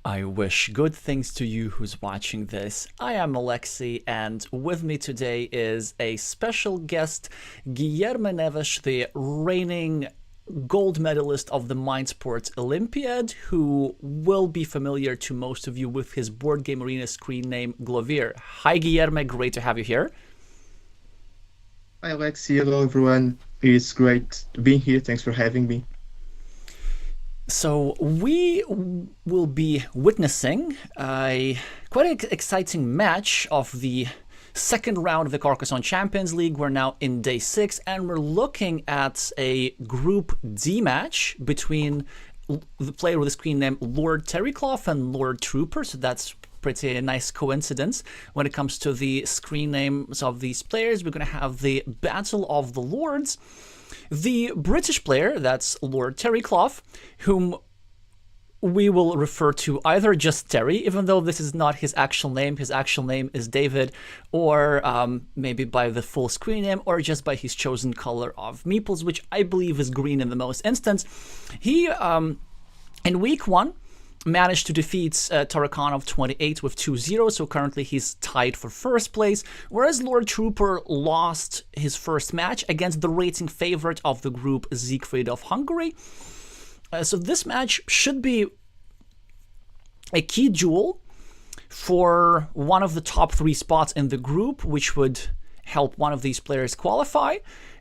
I wish good things to you who's watching this. I am Alexey, and with me today is a special guest, Guilherme Neves, the reigning gold medalist of the Mind Sports Olympiad, who will be familiar to most of you with his board game arena screen name Glovir. Hi Guilherme, great to have you here. Hi Alexi, hello everyone. It's great being here. Thanks for having me. So we will be witnessing a quite exciting match of the second round of the Carcassonne Champions League. We're now in day 6, and we're looking at a Group D match between the player with the screen name Lord Terrycloth and Lord Trooper. So that's pretty nice coincidence. When it comes to the screen names of these players, we're going to have the Battle of the Lords. The British player, that's Lord Terrycloth, whom we will refer to either just Terry, even though this is not his actual name. His actual name is David, or maybe by the full screen name, or just by his chosen color of meeples, which I believe is green in the most instance. He, in week 1, managed to defeat Terrycloth of 28 with 2-0, so currently he's tied for first place, whereas Lord Trooper lost his first match against the rating favorite of the group, Siegfried of Hungary. So this match should be a key duel for one of the top 3 spots in the group, which would help one of these players qualify.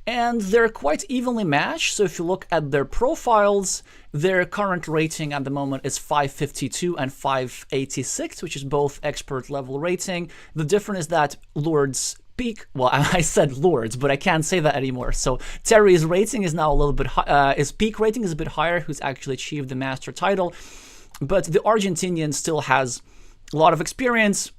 And they're quite evenly matched, so if you look at their profiles, their current rating at the moment is 552 and 586, which is both expert level rating. The difference is that Lord's peak, well, I said Lords, but I can't say that anymore. So Terry's rating is now a little bit, his peak rating is a bit higher, who's actually achieved the master title. But the Argentinian still has a lot of experience,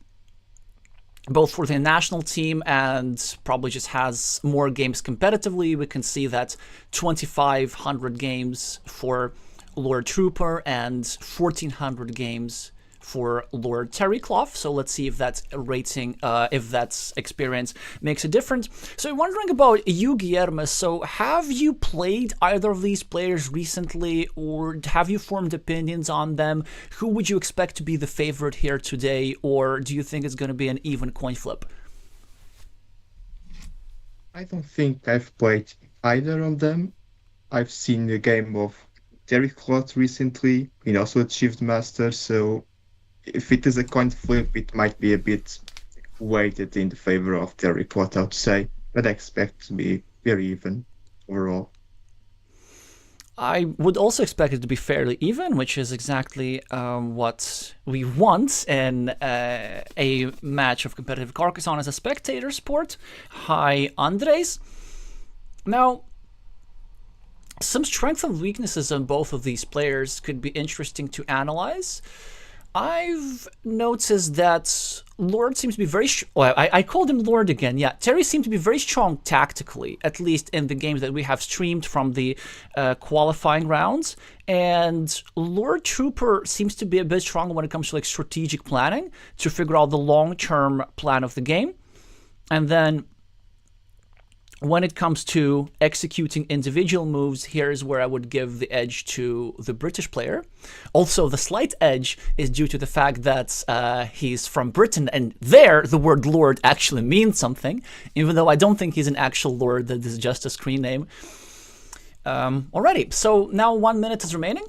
both for the national team, and probably just has more games competitively. We can see that 2,500 games for Lord Trooper and 1,400 games for Lord Terrycloth. So let's see if that rating, if that experience makes a difference. So I'm wondering about you, Guilherme. So have you played either of these players recently, or have you formed opinions on them? Who would you expect to be the favorite here today, or do you think it's going to be an even coin flip? I don't think I've played either of them. I've seen the game of Terrycloth recently. He also achieved master, so if it is a coin flip, it might be a bit weighted in the favor of Terrycloth, I would say, but I expect to be very even overall. I would also expect it to be fairly even, which is exactly what we want in a match of competitive Carcassonne as a spectator sport. Hi, Andres. Now, some strengths and weaknesses on both of these players could be interesting to analyze. I've noticed that Lord seems to be very... Well, I called him Lord again, yeah. Terry seemed to be very strong tactically, at least in the games that we have streamed from the qualifying rounds. And Lord Trooper seems to be a bit stronger when it comes to like strategic planning, to figure out the long-term plan of the game. And then when it comes to executing individual moves, here's where I would give the edge to the British player. Also, the slight edge is due to the fact that he's from Britain, and there the word Lord actually means something, even though I don't think he's an actual Lord, that is just a screen name. Alrighty, so now 1 minute is remaining.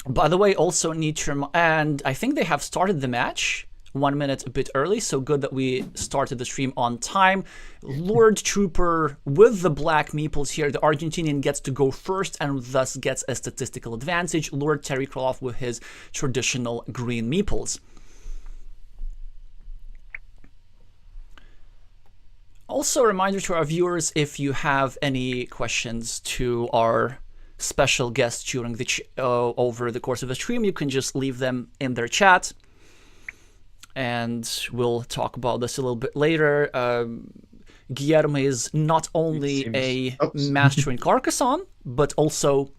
By the way, also need to and I think they have started the match 1 minute a bit early, so good that we started the stream on time. Lord Trooper with the black meeples here. The Argentinian gets to go first and thus gets a statistical advantage. Lord Terrycloth with his traditional green meeples. Also, a reminder to our viewers, if you have any questions to our special guests during the over the course of the stream, you can just leave them in their chat. And we'll talk about this a little bit later. Guilherme is not only a master in Carcassonne, but also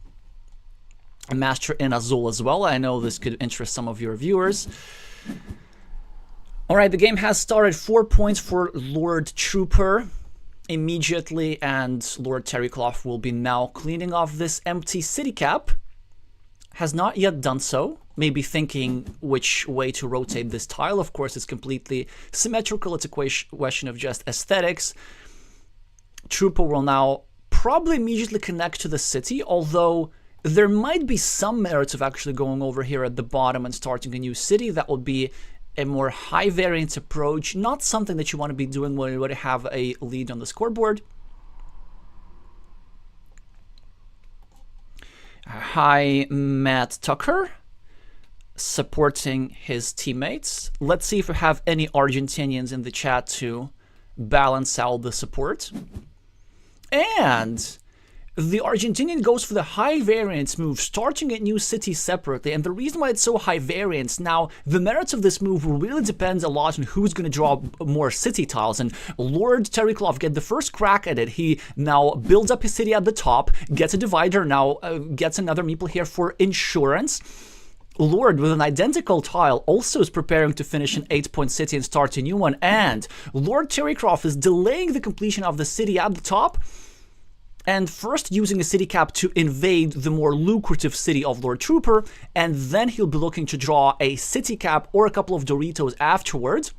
a master in Azul as well. I know this could interest some of your viewers. All right, the game has started. 4 points for Lord Trooper immediately, and Lord Terrycloth will be now cleaning off this empty city cap. has not yet done so, maybe thinking which way to rotate this tile. Of course, it's completely symmetrical. It's a question of just aesthetics. Trooper will now probably immediately connect to the city, although there might be some merits of actually going over here at the bottom and starting a new city. That would be a more high variance approach, not something that you want to be doing when you already have a lead on the scoreboard. Hi, Matt Tucker, supporting his teammates. Let's see if we have any Argentinians in the chat to balance out the support. And the Argentinian goes for the high variance move, starting a new city separately. And the reason why it's so high variance, now, the merits of this move really depends a lot on who's going to draw more city tiles. And Lord Terrycloth get the first crack at it. He now builds up his city at the top, gets a divider, now gets another meeple here for insurance. Lord, with an identical tile, also is preparing to finish an 8-point city and start a new one. And Lord Terrycloth is delaying the completion of the city at the top, and first using a city cap to invade the more lucrative city of Lord Trooper, and then he'll be looking to draw a city cap or a couple of Doritos afterwards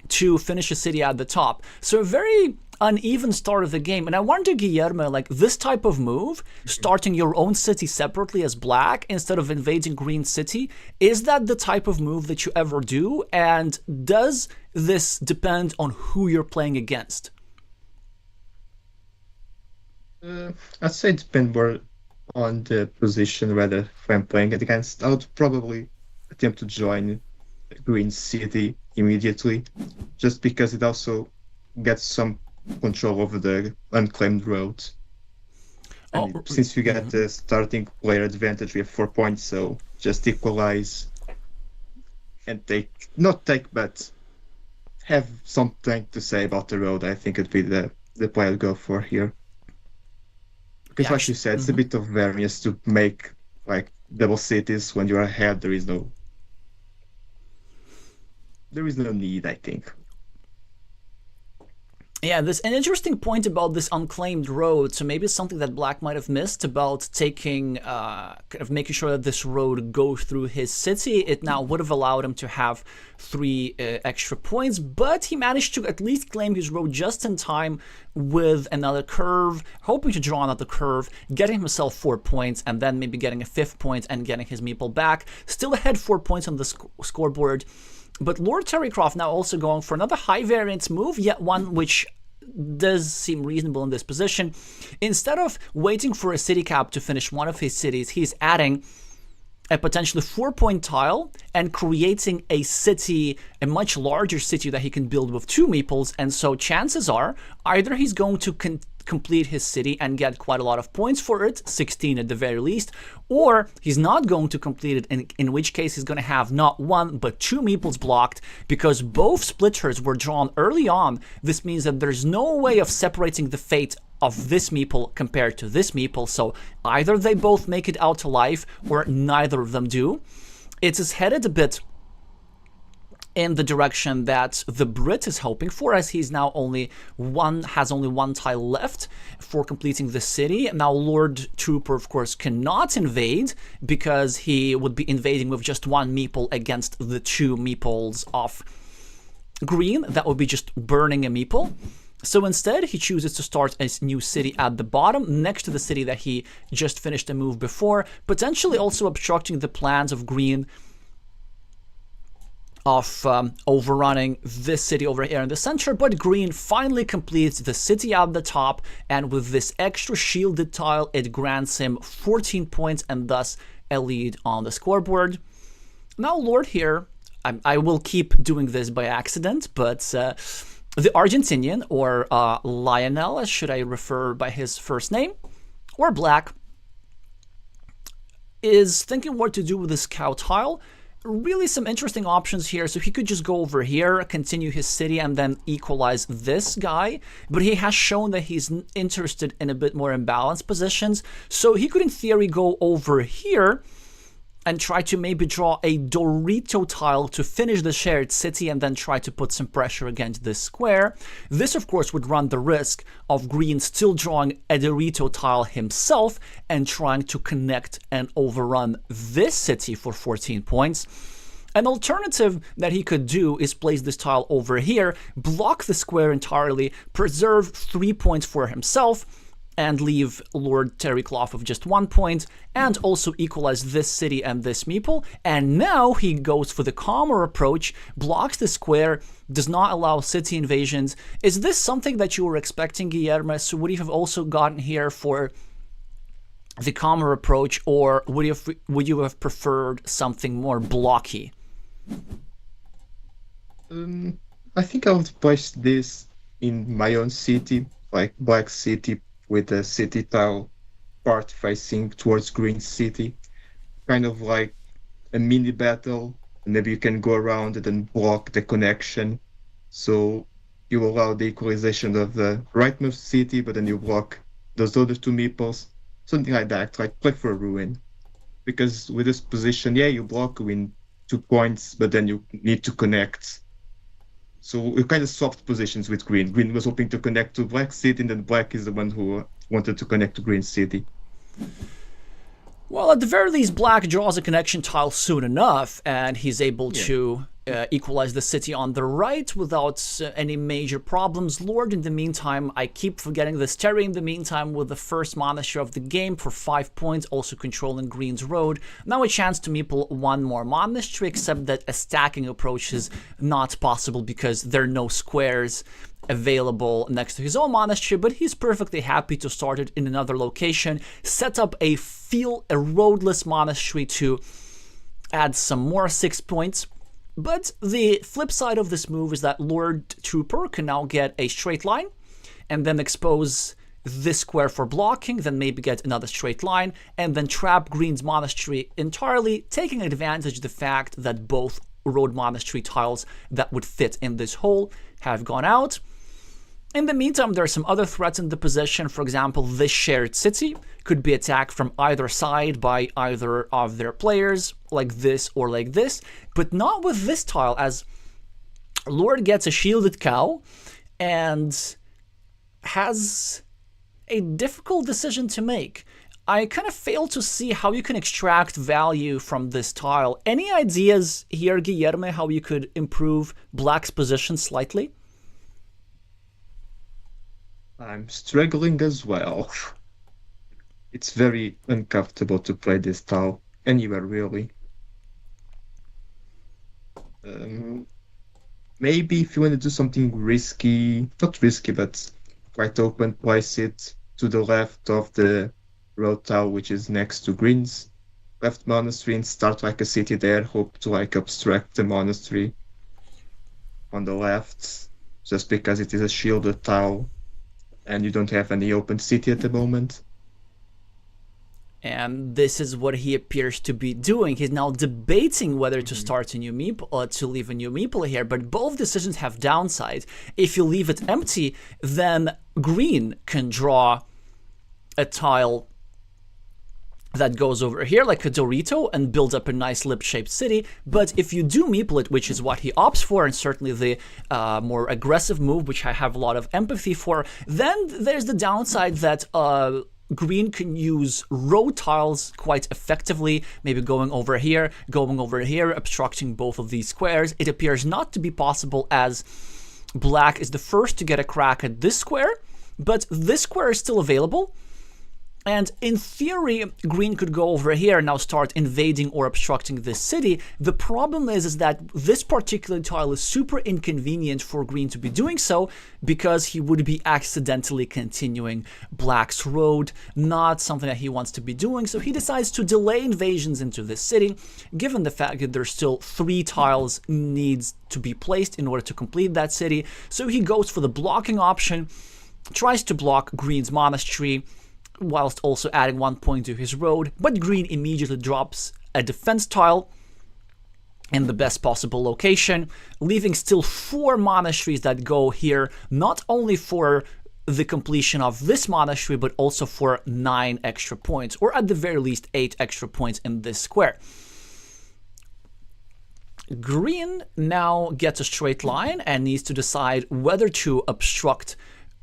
to finish a city at the top. So a very uneven start of the game. And I wonder, Guillermo, like this type of move, starting your own city separately as black instead of invading green city, is that the type of move that you ever do? And does this depend on who you're playing against? I'd say it depends more on the position, whether if I'm playing it against. I would probably attempt to join Green City immediately, just because it also gets some control over the unclaimed road. And since we get the starting player advantage, we have 4 points, so just equalize and but have something to say about the road. I think it'd be the play I'd go for here. Because like you said, it's a bit of variance to make like double cities when you're ahead. There is no need, I think. Yeah, there's an interesting point about this unclaimed road. So maybe it's something that Black might have missed about taking, kind of making sure that this road goes through his city. It now would have allowed him to have 3 extra points, but he managed to at least claim his road just in time with another curve, hoping to draw another curve, getting himself 4 points, and then maybe getting a 5th point and getting his meeple back. Still ahead 4 points on the scoreboard. But Lord Terrycloth now also going for another high variance move, yet one which does seem reasonable in this position. Instead of waiting for a city cap to finish one of his cities, he's adding a potentially 4-point tile and creating a city, a much larger city that he can build with 2 meeples. And so chances are either he's going to complete his city and get quite a lot of points for it, 16 at the very least, or he's not going to complete it, in which case he's going to have not 1 but 2 meeples blocked, because both splitters were drawn early on. This means that there's no way of separating the fate of this meeple compared to this meeple, so either they both make it out to life or neither of them do. It is headed a bit in the direction that the Brit is hoping for, as he's now has only 1 tile left for completing the city. Now Lord Trooper, of course, cannot invade because he would be invading with just 1 meeple against the 2 meeples of green. That would be just burning a meeple. So instead, he chooses to start a new city at the bottom, next to the city that he just finished a move before, potentially also obstructing the plans of green of overrunning this city over here in the center. But green finally completes the city at the top, and with this extra shielded tile, it grants him 14 points and thus a lead on the scoreboard. Now Lord here, I will keep doing this by accident, but the Argentinian, or Lionel, should I refer by his first name, or Black, is thinking what to do with this cow tile. Really some interesting options here. So he could just go over here, continue his city, and then equalize this guy. But he has shown that he's interested in a bit more imbalanced positions. So he could, in theory, go over here and try to maybe draw a Dorito tile to finish the shared city and then try to put some pressure against this square. This, of course, would run the risk of green still drawing a Dorito tile himself and trying to connect and overrun this city for 14 points. An alternative that he could do is place this tile over here, block the square entirely, preserve 3 points for himself, and leave Lord Terrycloth with just 1 point, and also equalize this city and this meeple. And now he goes for the calmer approach, blocks the square, does not allow city invasions. Is this something that you were expecting, Guillermo? So would you have also gotten here for the calmer approach, or would you have preferred something more blocky? I think I would place this in my own city, like black city, with the city tile part facing towards green city, kind of like a mini battle. Maybe you can go around it and block the connection, so you allow the equalization of the rightmost city, but then you block those other two meeples, something like that, like play for a ruin. Because with this position, yeah, you block win 2 points, but then you need to connect. So we kind of swapped positions with green. Green was hoping to connect to black city, and then black is the one who wanted to connect to green city. Well, at the very least, black draws a connection tile soon enough, and he's able to equalize the city on the right without any major problems. Lord, in the meantime, I keep forgetting this. Terry, in the meantime, with the first monastery of the game for 5 points, also controlling green's road. Now a chance to meeple one more monastery, except that a stacking approach is not possible because there are no squares available next to his own monastery, but he's perfectly happy to start it in another location, set up a roadless monastery to add some more 6 points. But the flip side of this move is that Lord Trooper can now get a straight line and then expose this square for blocking, then maybe get another straight line, and then trap green's monastery entirely, taking advantage of the fact that both road monastery tiles that would fit in this hole have gone out. In the meantime, there are some other threats in the position. For example, this shared city could be attacked from either side by either of their players, like this or like this, but not with this tile, as Lord gets a shielded cow and has a difficult decision to make. I kind of fail to see how you can extract value from this tile. Any ideas here, Guillermo, how you could improve black's position slightly? I'm struggling as well. It's very uncomfortable to play this tile anywhere, really. Maybe if you want to do something risky, not risky, but quite open, place it to the left of the road tile, which is next to green's left monastery, and start like a city there, hope to like obstruct the monastery on the left, just because it is a shielded tile and you don't have any open city at the moment. And this is what he appears to be doing. He's now debating whether to start a new meeple or to leave a new meeple here, but both decisions have downsides. If you leave it empty, then green can draw a tile that goes over here like a Dorito and builds up a nice lip-shaped city. But if you do meeple it, which is what he opts for, and certainly the more aggressive move, which I have a lot of empathy for, then there's the downside that green can use road tiles quite effectively, maybe going over here, obstructing both of these squares. It appears not to be possible, as black is the first to get a crack at this square, but this square is still available. And in theory, green could go over here and now start invading or obstructing this city. The problem is that this particular tile is super inconvenient for green to be doing so, because he would be accidentally continuing black's road, not something that he wants to be doing. So he decides to delay invasions into this city, given the fact that there's still 3 tiles needs to be placed in order to complete that city. So he goes for the blocking option, tries to block green's monastery, whilst also adding 1 point to his road, but green immediately drops a defense tile in the best possible location, leaving still 4 monasteries that go here, not only for the completion of this monastery, but also for 9 extra points, or at the very least 8 extra points in this square. Green now gets a straight line and needs to decide whether to obstruct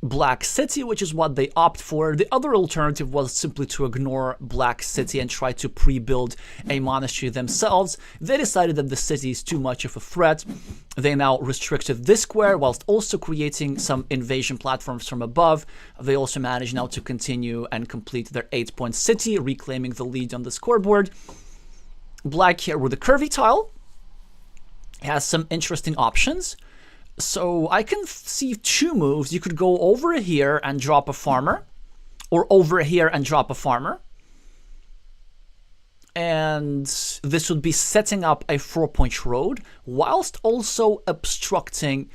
Black City, which is what they opt for. The other alternative was simply to ignore Black City and try to pre-build a monastery themselves. They decided that the city is too much of a threat. They now restricted this square whilst also creating some invasion platforms from above. They also managed now to continue and complete their 8-point city, reclaiming the lead on the scoreboard. Black here with a curvy tile has some interesting options. So I can see two moves. You could go over here and drop a farmer, or over here and drop a farmer. And this would be setting up a 4-point road, whilst also obstructing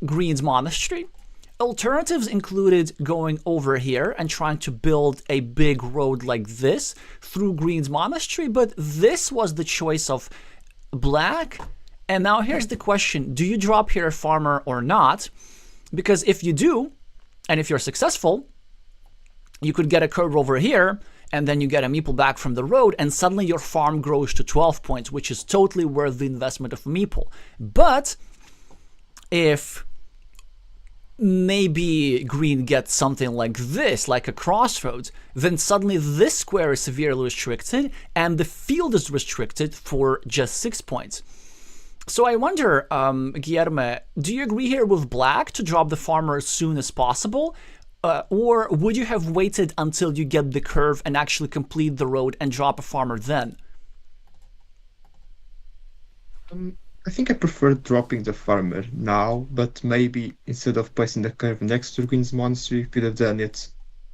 Green's monastery. Alternatives included going over here and trying to build a big road like this through Green's monastery, but this was the choice of Black. And now here's the question, do you drop here a farmer or not? Because if you do, and if you're successful, you could get a curve over here, and then you get a meeple back from the road, and suddenly your farm grows to 12 points, which is totally worth the investment of a meeple. But if maybe Green gets something like this, like a crossroads, then suddenly this square is severely restricted, and the field is restricted for just 6 points. So I wonder, Guillermo, do you agree here with Black to drop the farmer as soon as possible? Or would you have waited until you get the curve and actually complete the road and drop a farmer then? I think I prefer dropping the farmer now, but maybe instead of placing the curve next to Green's monastery, could have done it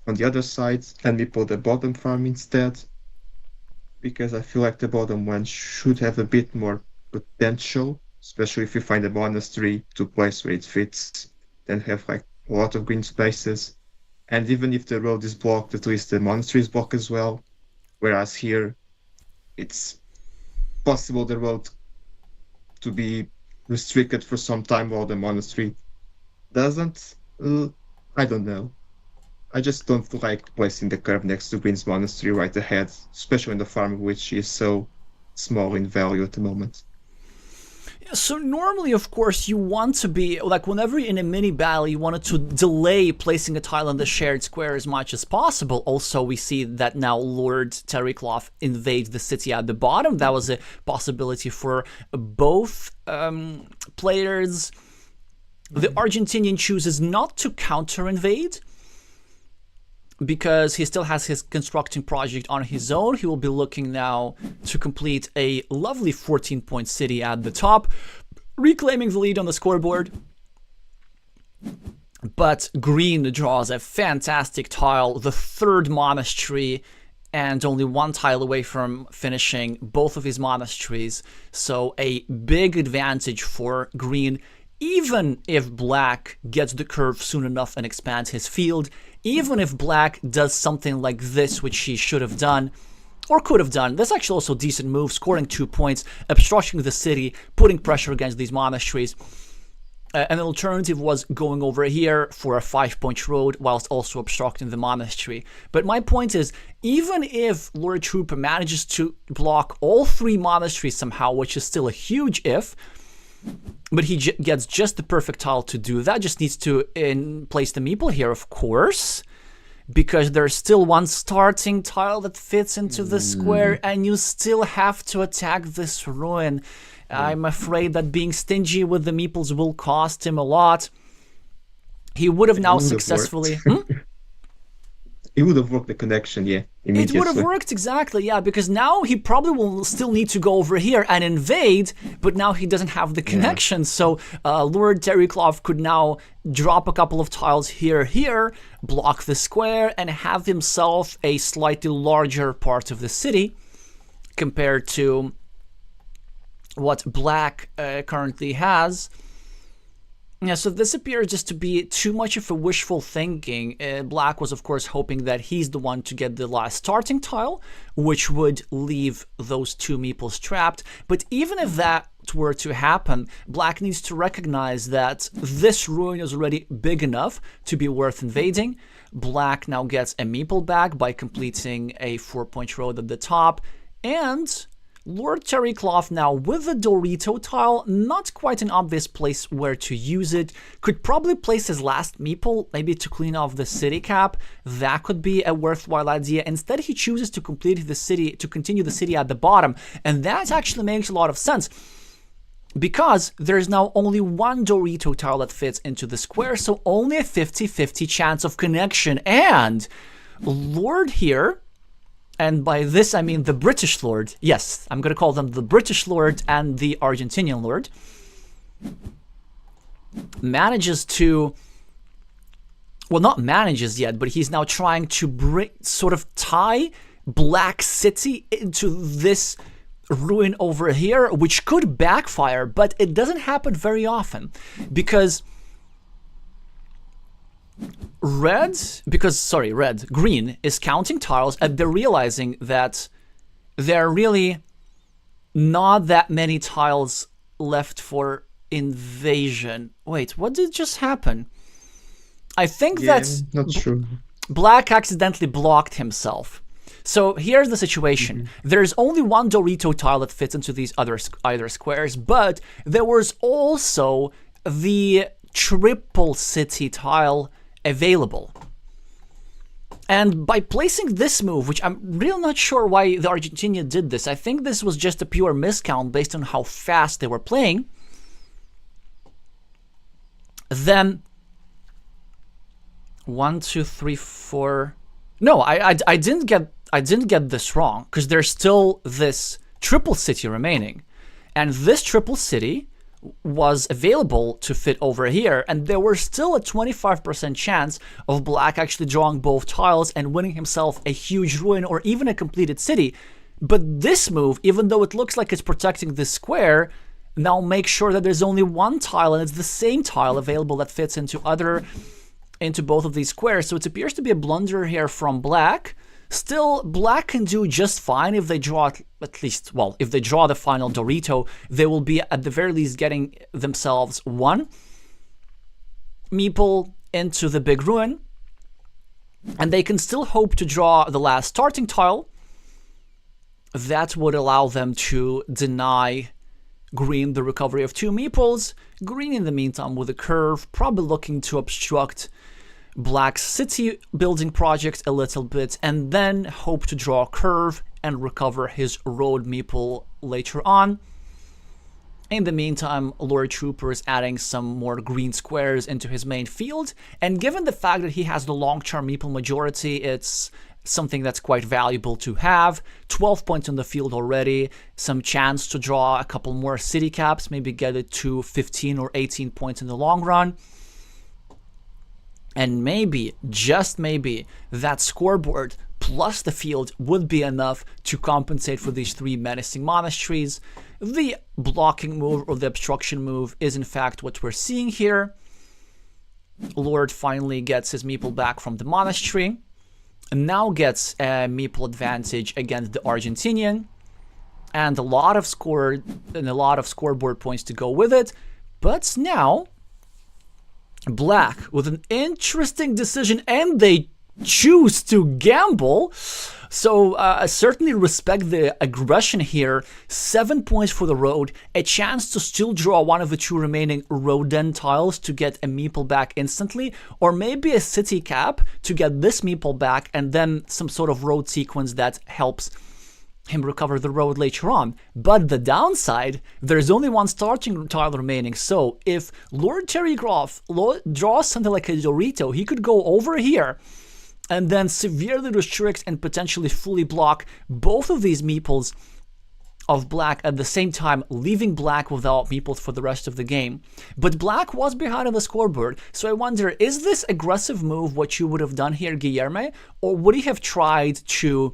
on the other side and meeple the bottom farm instead. Because I feel like the bottom one should have a bit more potential, especially if you find a monastery to place where it fits, then have like a lot of green spaces. And even if the road is blocked, at least the monastery is blocked as well. Whereas here, it's possible the road to be restricted for some time while the monastery doesn't. I don't know. I just don't like placing the curve next to Green's monastery right ahead, especially in the farm, which is so small in value at the moment. So normally, of course, you want to be, like whenever you're in a mini battle, you wanted to delay placing a tile on the shared square as much as possible. Also, we see that now Lord Terrycloth invades the city at the bottom. That was a possibility for both players. The Argentinian chooses not to counter-invade, because he still has his constructing project on his own. He will be looking now to complete a lovely 14-point city at the top, reclaiming the lead on the scoreboard. But Green draws a fantastic tile, the third monastery, and only one tile away from finishing both of his monasteries. So a big advantage for Green, even if Black gets the curve soon enough and expands his field. Even if Black does something like this, which he should have done, or could have done. That's actually also a decent move, scoring 2 points, obstructing the city, putting pressure against these monasteries. An alternative was going over here for a 5-point road, whilst also obstructing the monastery. But my point is, even if Lord Trooper manages to block all 3 monasteries somehow, which is still a huge if, but he gets just the perfect tile to do that. Just needs to place the meeple here, of course, because there's still one starting tile that fits into the square, and you still have to attack this ruin. I'm afraid that being stingy with the meeples will cost him a lot. He would have now successfully... It would have worked, the connection, yeah, immediately. It would have worked, exactly, yeah, because now he probably will still need to go over here and invade, but now he doesn't have the connection. Yeah. So Lord Terrycloth could now drop a couple of tiles here, block the square, and have himself a slightly larger part of the city compared to what Black currently has. Yeah, so this appears just to be too much of a wishful thinking. Black was, of course, hoping that he's the one to get the last starting tile, which would leave those 2 meeples trapped. But even if that were to happen, Black needs to recognize that this ruin is already big enough to be worth invading. Black now gets a meeple back by completing a 4-point road at the top, and Lord Terrycloth now with the Dorito tile, not quite an obvious place where to use it. Could probably place his last meeple, maybe to clean off the city cap. That could be a worthwhile idea. Instead, he chooses to complete the city, to continue the city at the bottom, and that actually makes a lot of sense. Because there's now only one Dorito tile that fits into the square, so only a 50-50 chance of connection. And Lord here, and by this I mean the British Lord, yes, I'm going to call them the British Lord and the Argentinian Lord, manages to, well, not manages yet, but he's now trying to sort of tie Black City into this ruin over here, which could backfire, but it doesn't happen very often because Green is counting tiles and they're realizing that there are really not that many tiles left for invasion. Wait, what did just happen? I think that's not sure. Black accidentally blocked himself. So here's the situation. There's only one Dorito tile that fits into these other squares, but there was also the triple city tile available. And by placing this move, which I'm really not sure why the Argentina did this, I think this was just a pure miscount based on how fast they were playing, then 1, 2, 3, 4. No, I didn't get this wrong, because there's still this triple city remaining. And this triple city was available to fit over here, and there was still a 25% chance of Black actually drawing both tiles and winning himself a huge ruin or even a completed city. But this move, even though it looks like it's protecting this square, now makes sure that there's only one tile, and it's the same tile available that fits into both of these squares. So it appears to be a blunder here from Black. Still, Black can do just fine if they draw at least, well, if they draw the final Dorito, they will be at the very least getting themselves one meeple into the big ruin, and they can still hope to draw the last starting tile. That would allow them to deny Green the recovery of 2 meeples. Green, in the meantime, with a curve, probably looking to obstruct Black's city building project a little bit, and then hope to draw a curve and recover his road meeple later on. In the meantime, Lord Trooper is adding some more green squares into his main field, and given the fact that he has the long-term meeple majority, it's something that's quite valuable to have. 12 points on the field already, some chance to draw a couple more city caps, maybe get it to 15 or 18 points in the long run. And maybe, just maybe, that scoreboard plus the field would be enough to compensate for these 3 menacing monasteries. The blocking move or the obstruction move is in fact what we're seeing here. Lord finally gets his meeple back from the monastery, and now gets a meeple advantage against the Argentinian, and a lot of scoreboard points to go with it. But now Black with an interesting decision, and they choose to gamble. So I certainly respect the aggression here. 7 points for the road, a chance to still draw one of the 2 remaining Roden tiles to get a meeple back instantly, or maybe a city cap to get this meeple back, and then some sort of road sequence that helps him recover the road later on. But the downside, there's only 1 starting tile remaining, so if Lord Terrycloth draws something like a Dorito, he could go over here and then severely restrict and potentially fully block both of these meeples of Black at the same time, leaving Black without meeples for the rest of the game. But Black was behind on the scoreboard, so I wonder, is this aggressive move what you would have done here, Guilherme, or would he have tried to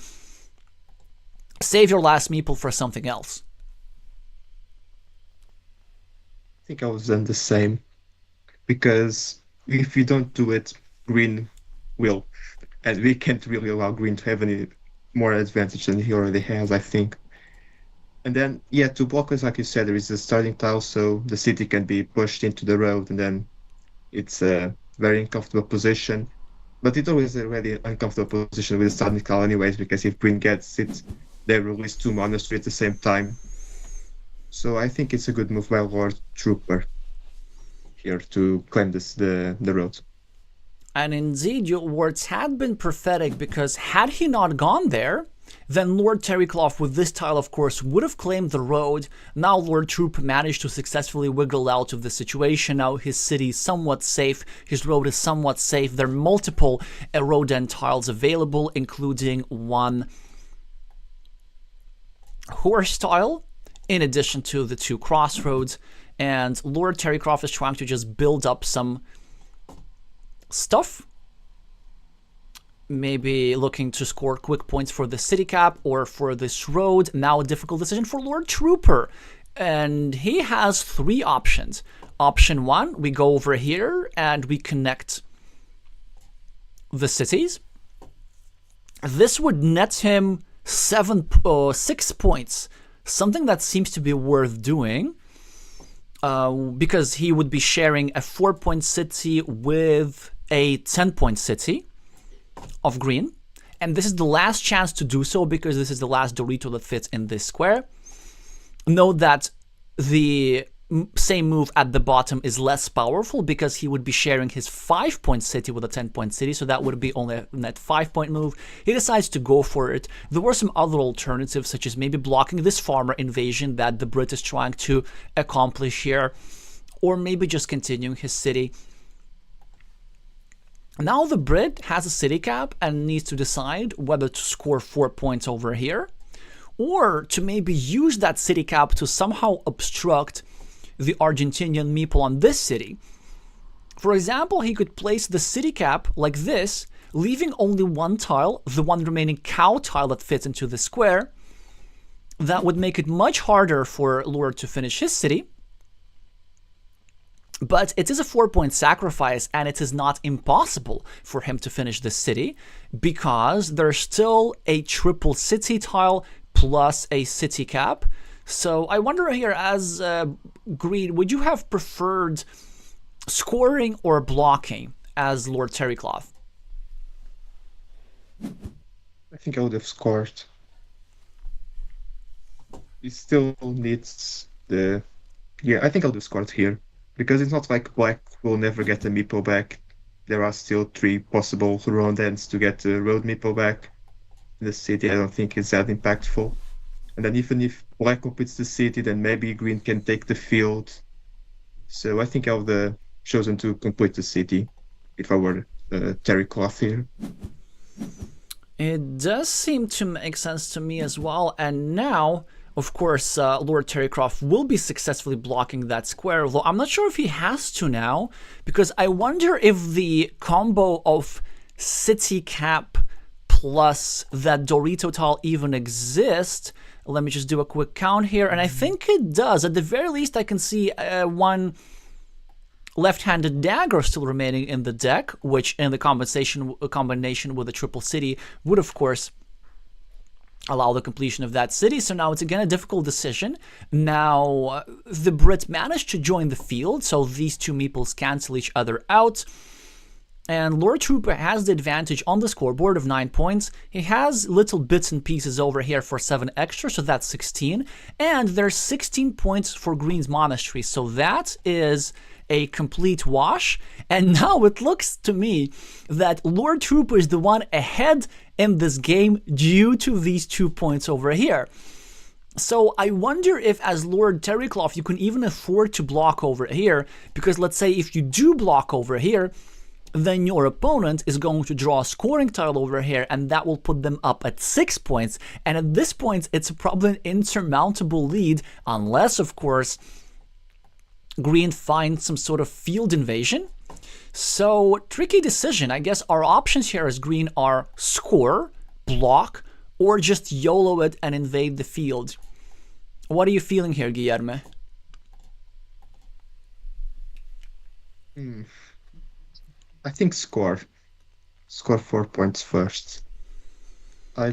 save your last meeple for something else? I think I was done the same, because if you don't do it, Green will, and we can't really allow Green to have any more advantage than he already has, I think. And then, yeah, to block us, like you said, there is a starting tile, so the city can be pushed into the road, and then it's a very uncomfortable position. But it's always a really uncomfortable position with the starting tile anyways, because if Green gets it, they release two monasteries at the same time. So I think it's a good move by Lord Trooper here to claim the road. And indeed, your words had been prophetic, because had he not gone there, then Lord Terrycloth with this tile, of course, would have claimed the road. Now Lord Troop managed to successfully wiggle out of the situation. Now his city is somewhat safe, his road is somewhat safe. There are multiple road end tiles available, including one horse tile, in addition to the two crossroads. And Lord Terrycloth is trying to just build up some stuff, maybe looking to score quick points for the city cap or for this road. Now a difficult decision for Lord Trooper, and he has three options. Option one, we go over here and we connect the cities. This would net him 6 points, something that seems to be worth doing, because he would be sharing a 4-point city with a 10-point city of green. And this is the last chance to do so, because this is the last Dorito that fits in this square. Note that the same move at the bottom is less powerful, because he would be sharing his 5-point city with a 10-point city, so that would be only a net 5-point move. He decides to go for it. There were some other alternatives, such as maybe blocking this farmer invasion that the Brit is trying to accomplish here, or maybe just continuing his city. Now the Brit has a city cap and needs to decide whether to score 4 points over here, or to maybe use that city cap to somehow obstruct the Argentinian meeple on this city. For example, he could place the city cap like this, leaving only one tile, the one remaining cow tile that fits into the square. That would make it much harder for Lord to finish his city. But it is a 4-point sacrifice, and it is not impossible for him to finish this city, because there's still a triple city tile plus a city cap. So I wonder here, as Green, would you have preferred scoring or blocking as Lord Terrycloth? I think I would have scored. He still needs the... Yeah, I think I would have scored here, because it's not like Black will never get the meeple back. There are still 3 possible round ends to get the road meeple back. In the city, I don't think it's that impactful. And then even if Black completes the city, then maybe Green can take the field. So I think I would have chosen to complete the city if I were Terrycloth here. It does seem to make sense to me as well. And now, of course, Lord Terrycloth will be successfully blocking that square, although I'm not sure if he has to now, because I wonder if the combo of city cap plus that Dorito tile even exists. Let me just do a quick count here, and I think it does. At the very least, I can see one left-handed dagger still remaining in the deck, which in the combination with the triple city would, of course, allow the completion of that city. So now it's again a difficult decision. Now the Brit managed to join the field, so these two meeples cancel each other out. And Lord Trooper has the advantage on the scoreboard of 9 points. He has little bits and pieces over here for 7 extra, so that's 16. And there's 16 points for Green's Monastery, so that is a complete wash. And now it looks to me that Lord Trooper is the one ahead in this game due to these 2 points over here. So I wonder if, as Lord Terrycloth, you can even afford to block over here, because let's say if you do block over here, then your opponent is going to draw a scoring tile over here, and that will put them up at 6 points. And at this point, it's probably an insurmountable lead, unless, of course, Green finds some sort of field invasion. So, tricky decision. I guess our options here as Green are score, block, or just YOLO it and invade the field. What are you feeling here, Guillermo? I think score. Score 4 points first. I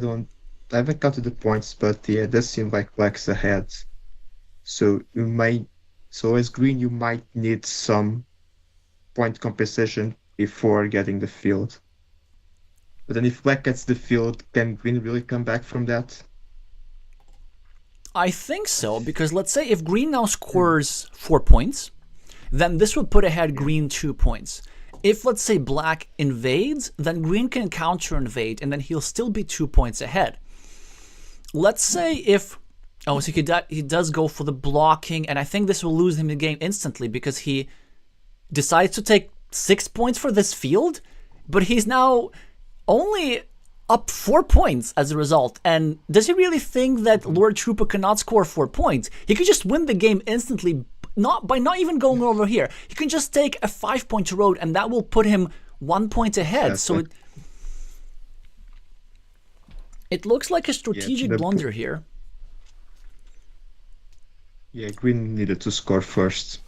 haven't counted the points, but yeah, it does seem like Black's ahead. So as Green, you might need some point compensation before getting the field. But then if Black gets the field, can Green really come back from that? I think so, because let's say if green now scores 4 points, then this would put ahead green 2 points. If, let's say, black invades, then green can counter-invade, and then he'll still be 2 points ahead. Let's say if... Oh, so he does go for the blocking, and I think this will lose him the game instantly, because he decides to take 6 points for this field, but he's now only up 4 points as a result. And does he really think that Lord Trooper cannot score 4 points? He could just win the game instantly, by not even going over here. He can just take a 5-point road, and that will put him 1 point ahead. So it looks like a strategic blunder here. Yeah, green needed to score first.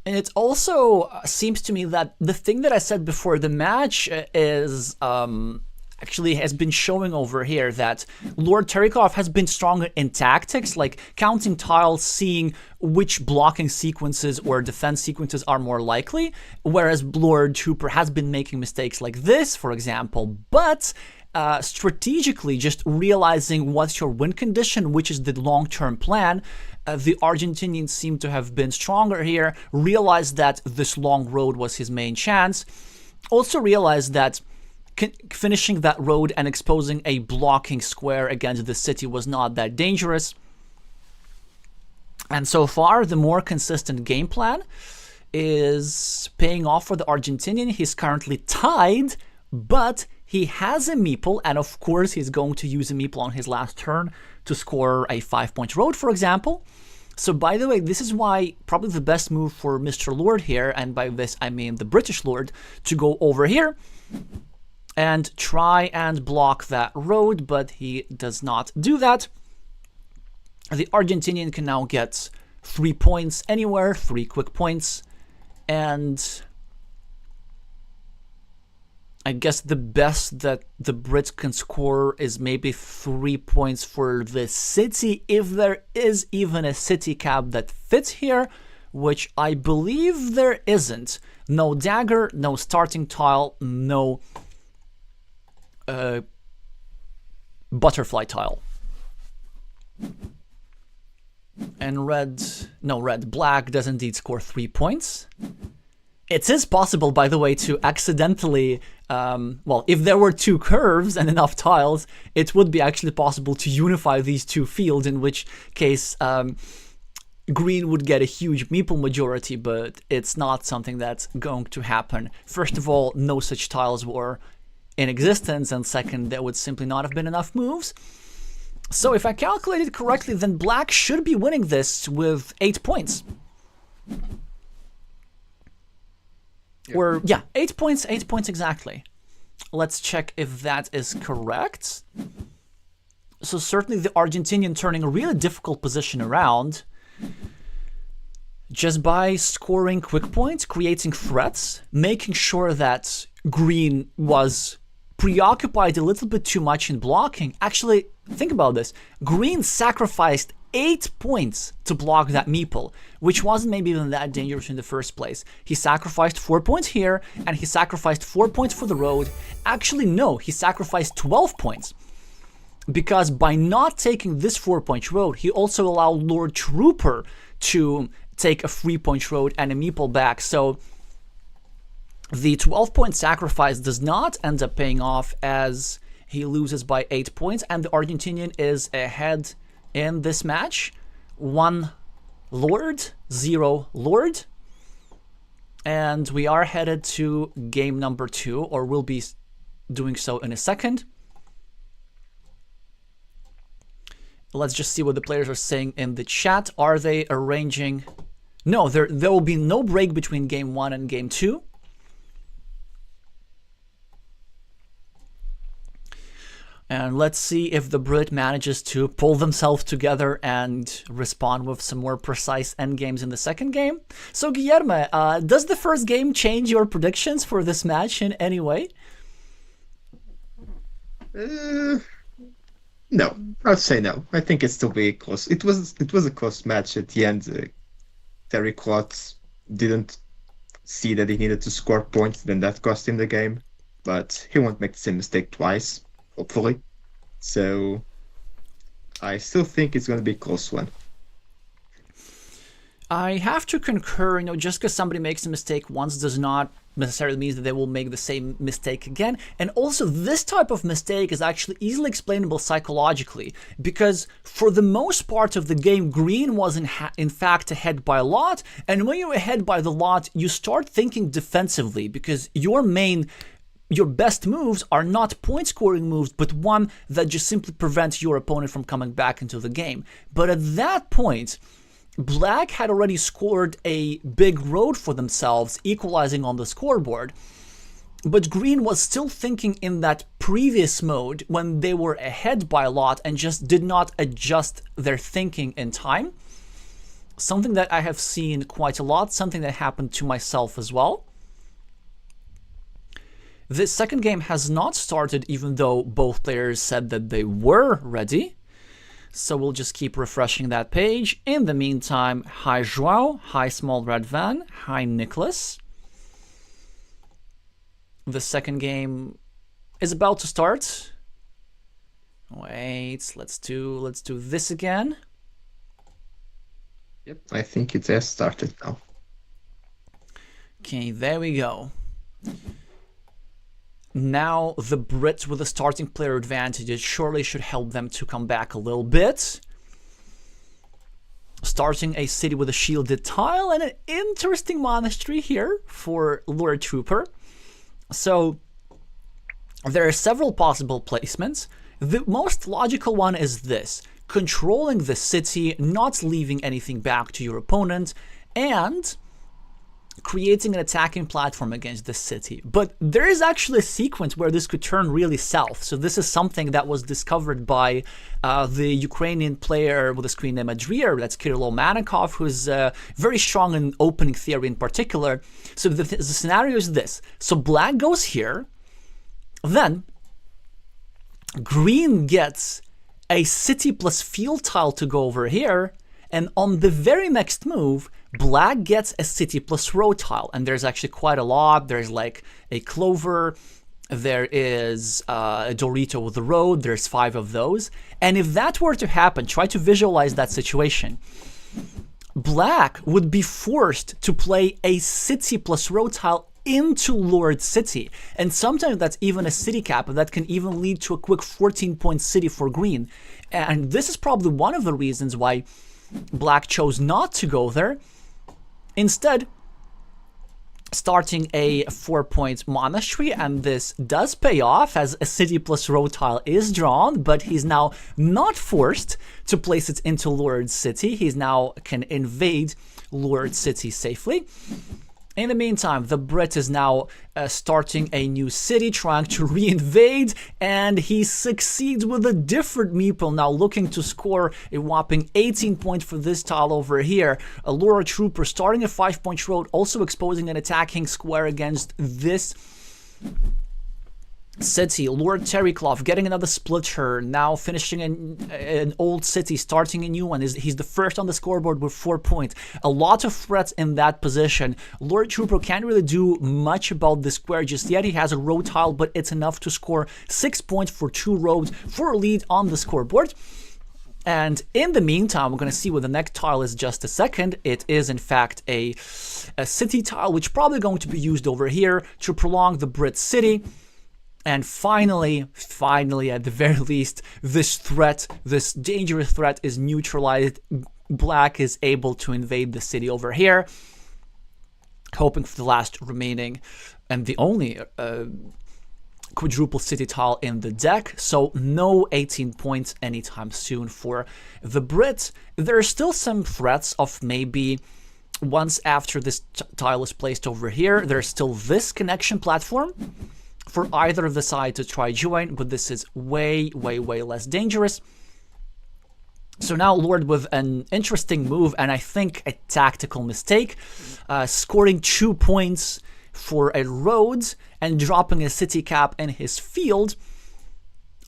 And it also seems to me that the thing that I said before, the match is actually has been showing over here that Lord Terrycloth has been stronger in tactics, like counting tiles, seeing which blocking sequences or defense sequences are more likely, whereas Lord Trooper has been making mistakes like this, for example, but strategically just realizing what's your win condition, which is the long-term plan. The Argentinians seem to have been stronger here, realized that this long road was his main chance, also realized that finishing that road and exposing a blocking square against the city was not that dangerous. And so far, the more consistent game plan is paying off for the Argentinian. He's currently tied, but he has a meeple, and of course he's going to use a meeple on his last turn to score a 5-point road, for example. So by the way, this is why probably the best move for Mr. Lord here, and by this I mean the British Lord, to go over here and try and block that road, but he does not do that. The Argentinian can now get 3 points anywhere, 3 quick points, and I guess the best that the Brits can score is maybe 3 points for the city, if there is even a city cap that fits here, which I believe there isn't. No dagger, no starting tile, no butterfly tile. And black does indeed score 3 points. It is possible, by the way, to accidentally, well, if there were 2 curves and enough tiles, it would be actually possible to unify these 2 fields, in which case green would get a huge meeple majority, but it's not something that's going to happen. First of all, no such tiles were in existence, and second, there would simply not have been enough moves. So if I calculated correctly, then black should be winning this with 8 points. Or, yeah, 8 points exactly. Let's check if that is correct. So certainly the Argentinian turning a really difficult position around just by scoring quick points, creating threats, making sure that green was preoccupied a little bit too much in blocking. Actually, think about this. Green sacrificed 8 points to block that meeple, which wasn't maybe even that dangerous in the first place. He sacrificed 4 points here, and he sacrificed 4 points for the road. Actually, no, he sacrificed 12 points. Because by not taking this 4-point road, he also allowed Lord Trooper to take a 3-point road and a meeple back. So the 12-point sacrifice does not end up paying off, as he loses by 8 points, and the Argentinian is ahead in this match. 1 Lord, 0 Lord. And we are headed to game number 2, or will be doing so in a second. Let's just see what the players are saying in the chat. Are they arranging? No, there will be no break between game 1 and game 2. And let's see if the Brit manages to pull themselves together and respond with some more precise endgames in the second game. So, Guillermo, does the first game change your predictions for this match in any way? No, I'd say no. I think it's still be close. It was a close match at the end. Terrycloth didn't see that he needed to score points, then that cost him the game. but he won't make the same mistake twice, hopefully. So I still think it's going to be a close one. I have to concur, just because somebody makes a mistake once does not necessarily mean that they will make the same mistake again. And also, this type of mistake is actually easily explainable psychologically, because for the most part of the game, green was in fact ahead by a lot, and when you're ahead by the lot, you start thinking defensively, because your best moves are not point-scoring moves, but one that just simply prevents your opponent from coming back into the game. But at that point, Black had already scored a big road for themselves, equalizing on the scoreboard. But Green was still thinking in that previous mode when they were ahead by a lot and just did not adjust their thinking in time. Something that I have seen quite a lot, something that happened to myself as well. This second game has not started, even though both players said that they were ready. So we'll just keep refreshing that page. In the meantime, hi Joao, hi Small Red Van, hi Nicholas. The second game is about to start. Wait, let's do this again. Yep, I think it has started now. Okay, there we go. Now the Brits with a starting player advantage, it surely should help them to come back a little bit. Starting a city with a shielded tile and an interesting monastery here for Lord Trooper. So there are several possible placements. The most logical one is this: controlling the city, not leaving anything back to your opponent, and creating an attacking platform against the city. But there is actually a sequence where this could turn really south. So this is something that was discovered by the Ukrainian player with a screen name Adrier, that's Kirilo Manikov, who's very strong in opening theory in particular. So the scenario is this. So Black goes here, then Green gets a city plus field tile to go over here, and on the very next move, Black gets a city plus road tile, and there's actually quite a lot. There's like a clover, there is a Dorito with a road, there's 5 of those. And if that were to happen, try to visualize that situation. Black would be forced to play a city plus road tile into Lord City, and sometimes that's even a city cap, and that can even lead to a quick 14-point city for Green. And this is probably one of the reasons why Black chose not to go there, instead starting a 4-point monastery, and this does pay off as a city plus road tile is drawn, but he's now not forced to place it into Lord City. He's now can invade Lord City safely. In the meantime, the Brit is now starting a new city, trying to reinvade, and he succeeds with a different meeple, now looking to score a whopping 18 points for this tile over here. A Lord Trooper starting a 5-point road, also exposing an attacking square against this city. Lord Terrycloth getting another splitter, now finishing an old city, starting a new one. He's the first on the scoreboard with 4 points. A lot of threats in that position. Lord Trooper can't really do much about this square just yet. He has a road tile, but it's enough to score 6 points for 2 roads for a lead on the scoreboard. And in the meantime, we're going to see what the next tile is just a second. It is, in fact, a city tile, which is probably going to be used over here to prolong the Brit city. And finally, at the very least, this threat, this dangerous threat is neutralized. Black is able to invade the city over here, hoping for the last remaining and the only quadruple city tile in the deck. So no 18 points anytime soon for the Brit. There are still some threats of maybe once after this tile is placed over here, there's still this connection platform for either of the side to try join, but this is way less dangerous. So now Lord with an interesting move, and I think a tactical mistake, scoring 2 points for a road and dropping a city cap in his field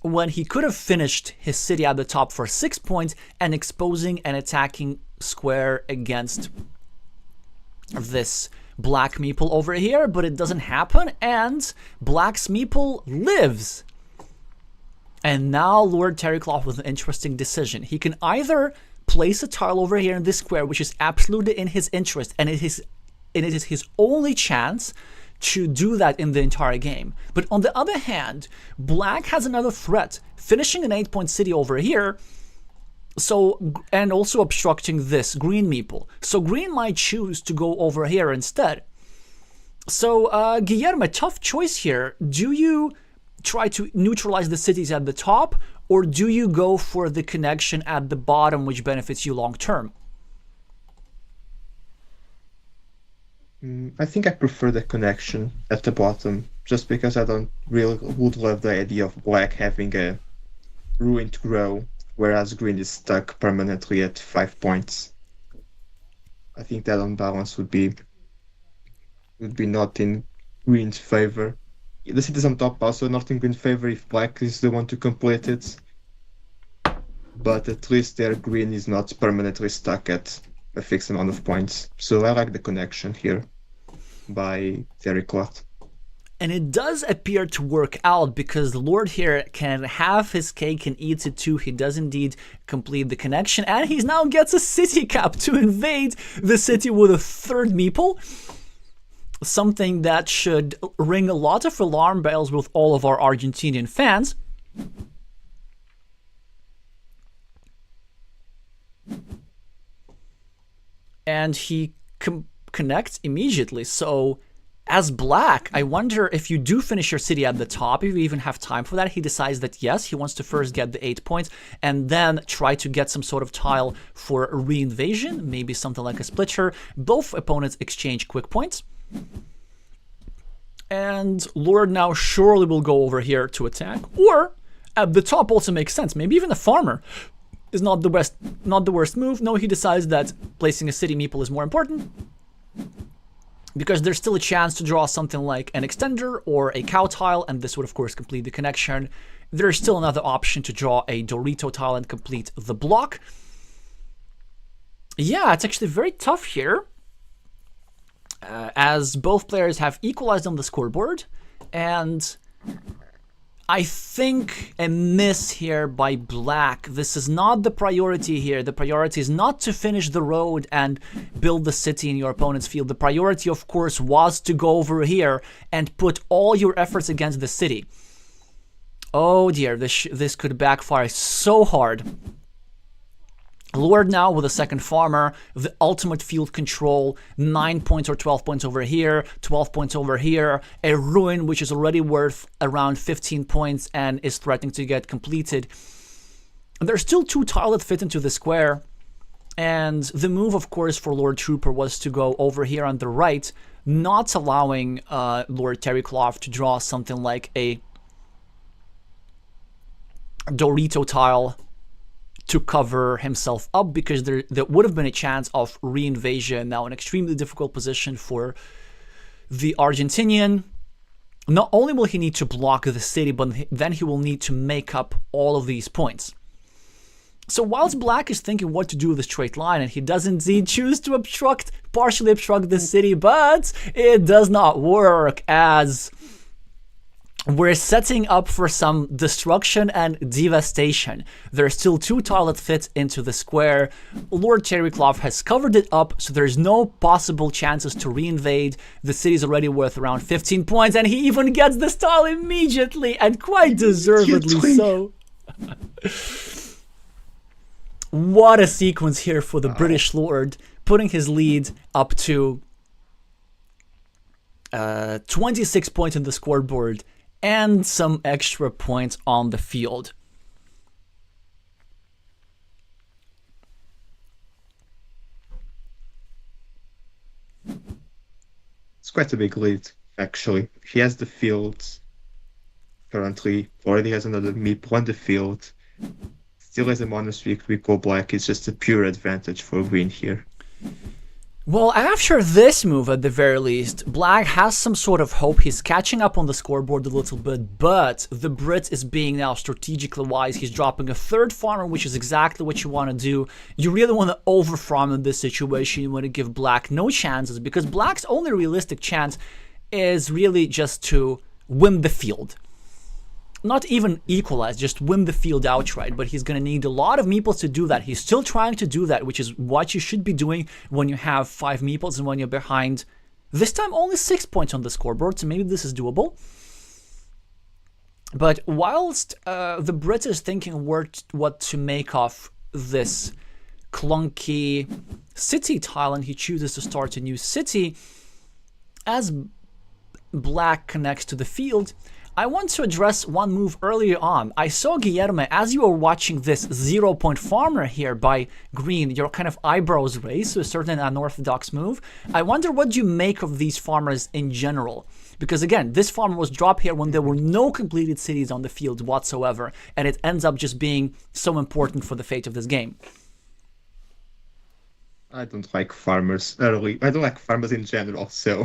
when he could have finished his city at the top for 6 points and exposing an attacking square against this black meeple over here, but it doesn't happen, and black's meeple lives. And now Lord Terrycloth with an interesting decision. He can either place a tile over here in this square, which is absolutely in his interest, and it is his only chance to do that in the entire game. But on the other hand, black has another threat, finishing an 8-point city over here, so, and also obstructing this green meeple. So green might choose to go over here instead. So Guillermo, tough choice here. Do you try to neutralize the cities at the top, or do you go for the connection at the bottom, which benefits you long term? I think I prefer the connection at the bottom, just because I don't really would love the idea of black having a ruined grow, whereas green is stuck permanently at 5 points. I think that unbalance would be not in green's favor. The cities on top also not in green's favor if black is the one to complete it. But at least their green is not permanently stuck at a fixed amount of points. So I like the connection here by Terrycloth. And it does appear to work out, because the Lord here can have his cake and eat it too. He does indeed complete the connection, and he now gets a city cap to invade the city with a third meeple. Something that should ring a lot of alarm bells with all of our Argentinian fans. And he connects immediately. So as black, I wonder if you do finish your city at the top, if you even have time for that. He decides that yes, he wants to first get the 8 points and then try to get some sort of tile for a reinvasion, maybe something like a splitter. Both opponents exchange quick points. And Lord now surely will go over here to attack. Or at the top also makes sense. Maybe even a farmer is not the worst move. No, he decides that placing a city meeple is more important, because there's still a chance to draw something like an extender or a cow tile, and this would of course complete the connection. There's still another option to draw a Dorito tile and complete the block. Yeah, it's actually very tough here, as both players have equalized on the scoreboard, and I think a miss here by black. This is not the priority here. The priority is not to finish the road and build the city in your opponent's field. The priority, of course, was to go over here and put all your efforts against the city. Oh dear, this could backfire so hard. Lord now with a second farmer, the ultimate field control, 9 points or 12 points over here, 12 points over here, a ruin which is already worth around 15 points and is threatening to get completed. There's still 2 tiles that fit into the square, and the move, of course, for Lord Trooper was to go over here on the right, not allowing Lord Terrycloth to draw something like a Dorito tile to cover himself up, because there would have been a chance of reinvasion. Now an extremely difficult position for the Argentinian. Not only will he need to block the city, but then he will need to make up all of these points. So whilst black is thinking what to do with a straight line, and he does indeed choose to partially obstruct the city, but it does not work, as we're setting up for some destruction and devastation. There are still 2 tiles that fit into the square. Lord Terrycloth has covered it up, so there's no possible chances to reinvade. The city's already worth around 15 points, and he even gets this tile immediately, and quite deservedly so. What a sequence here for the British Lord, putting his lead up to 26 points in the scoreboard, and some extra points on the field. It's quite a big lead, actually. He has the field currently, already has another meeple on the field. Still has a monastery to equal black. It's just a pure advantage for green here. Well, after this move, at the very least, Black has some sort of hope. He's catching up on the scoreboard a little bit, but the Brit is being now strategically wise. He's dropping a third farmer, which is exactly what you want to do. You really want to over-farm in this situation. You want to give Black no chances, because Black's only realistic chance is really just to win the field. Not even equalize, just win the field outright, but he's going to need a lot of meeples to do that. He's still trying to do that, which is what you should be doing when you have 5 meeples and when you're behind, this time only 6 points on the scoreboard, so maybe this is doable. But whilst the Brit is thinking what to make of this clunky city tile, and he chooses to start a new city, as Black connects to the field, I want to address one move earlier on. I saw, Guillermo, as you were watching this 0-point farmer here by Green, your kind of eyebrows raised to a certain unorthodox move. I wonder what you make of these farmers in general. Because again, this farmer was dropped here when there were no completed cities on the field whatsoever, and it ends up just being so important for the fate of this game. I don't like farmers early. I don't like farmers in general, so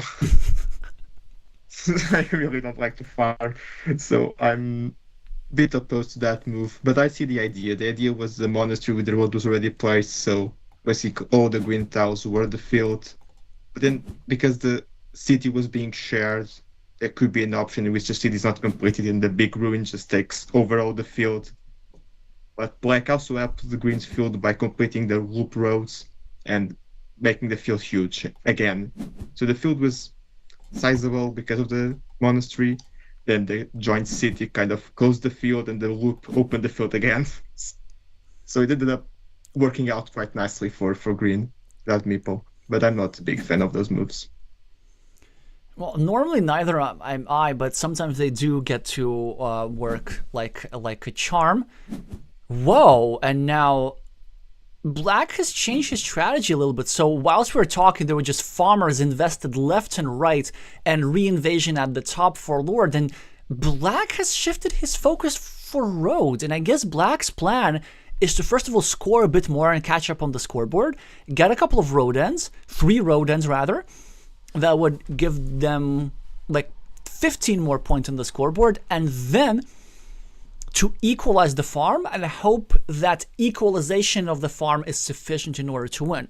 I really don't like to farm. So I'm a bit opposed to that move. But I see the idea. The idea was the monastery with the road was already placed, so basically all the green tiles were the field. But then because the city was being shared, there could be an option in which the city is not completed and the big ruin just takes over all the field. But Black also helped the green's field by completing the loop roads and making the field huge again. So the field was sizable because of the monastery. Then the joint city kind of closed the field and the loop opened the field again. So it ended up working out quite nicely for green, that meeple. But I'm not a big fan of those moves. Well, normally neither am I, but sometimes they do get to work like a charm. Whoa, and now Black has changed his strategy a little bit. So whilst we were talking, there were just farmers invested left and right and re-invasion at the top for Lord. And Black has shifted his focus for road. And I guess Black's plan is to first of all score a bit more and catch up on the scoreboard, get a couple of road ends, 3 road ends rather, that would give them like 15 more points on the scoreboard, and then to equalize the farm and hope that equalization of the farm is sufficient in order to win.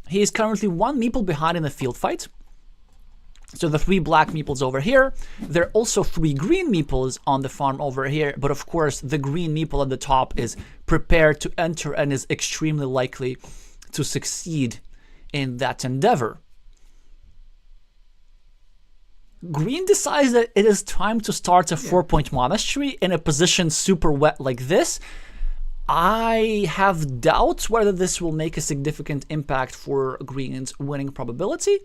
He is currently 1 meeple behind in the field fight. So the 3 black meeples over here. There are also 3 green meeples on the farm over here, but of course the green meeple at the top is prepared to enter and is extremely likely to succeed in that endeavor. Green decides that it is time to start a 4-point monastery in a position super wet like this. I have doubts whether this will make a significant impact for Green's winning probability.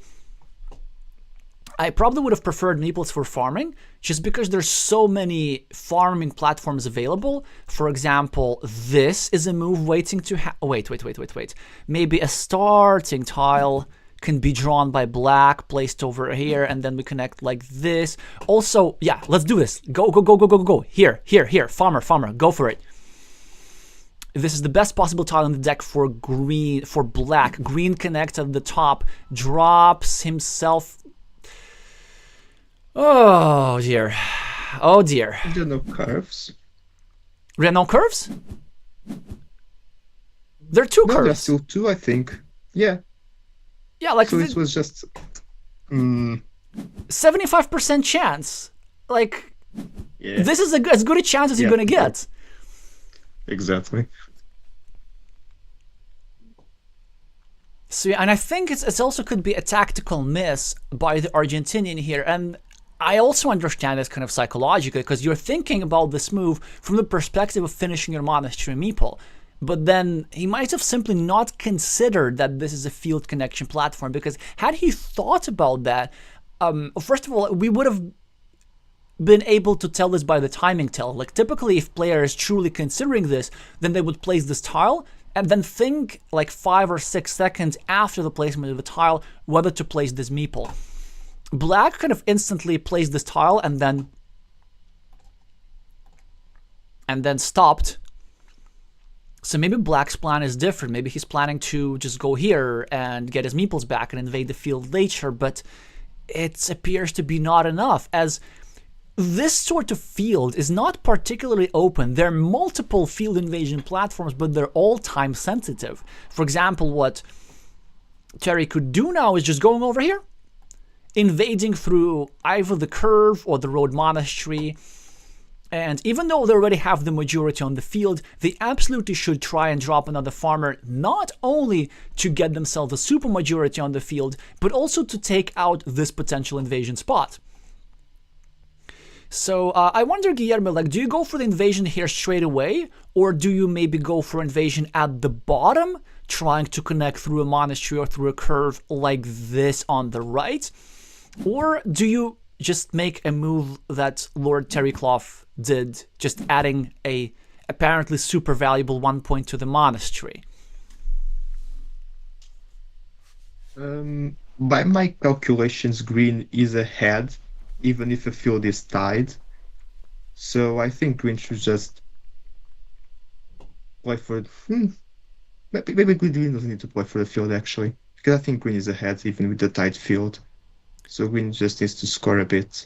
I probably would have preferred meeples for farming, just because there's so many farming platforms available. For example, this is a move waiting to wait. Maybe a starting tile can be drawn by black, placed over here, and then we connect like this. Also, yeah, let's do this. Go. Here. Farmer, go for it. This is the best possible tile in the deck for green, for black. Green connects at the top, drops himself. Oh dear. Oh dear. There are no curves. There are no curves? There are 2 curves. There are still 2, I think. Yeah. Yeah, like so it was just 75% chance. Like, this is as good a chance as you're gonna get. Exactly. So, and I think it's also could be a tactical miss by the Argentinian here, and I also understand it's kind of psychological because you're thinking about this move from the perspective of finishing your monastery meeple. But then he might have simply not considered that this is a field connection platform, because had he thought about that, first of all, we would have been able to tell this by the timing tell. Like typically if player is truly considering this, then they would place this tile and then think like 5 or 6 seconds after the placement of the tile whether to place this meeple. Black kind of instantly placed this tile and then stopped. So maybe Black's plan is different. Maybe he's planning to just go here and get his meeples back and invade the field later, but it appears to be not enough, as this sort of field is not particularly open. There are multiple field invasion platforms, but they're all time sensitive. For example, what Terry could do now is just going over here, invading through either the curve or the road monastery. And even though they already have the majority on the field, they absolutely should try and drop another farmer, not only to get themselves a super majority on the field, but also to take out this potential invasion spot. So I wonder, Guillermo, like, do you go for the invasion here straight away, or do you maybe go for invasion at the bottom, trying to connect through a monastery or through a curve like this on the right? Or do you just make a move that Lord Terrycloth did, just adding a apparently super valuable 1 point to the monastery? By my calculations, green is ahead, even if the field is tied. So I think green should just play for... Maybe green doesn't need to play for the field, actually. Because I think green is ahead, even with the tied field. So green just needs to score a bit.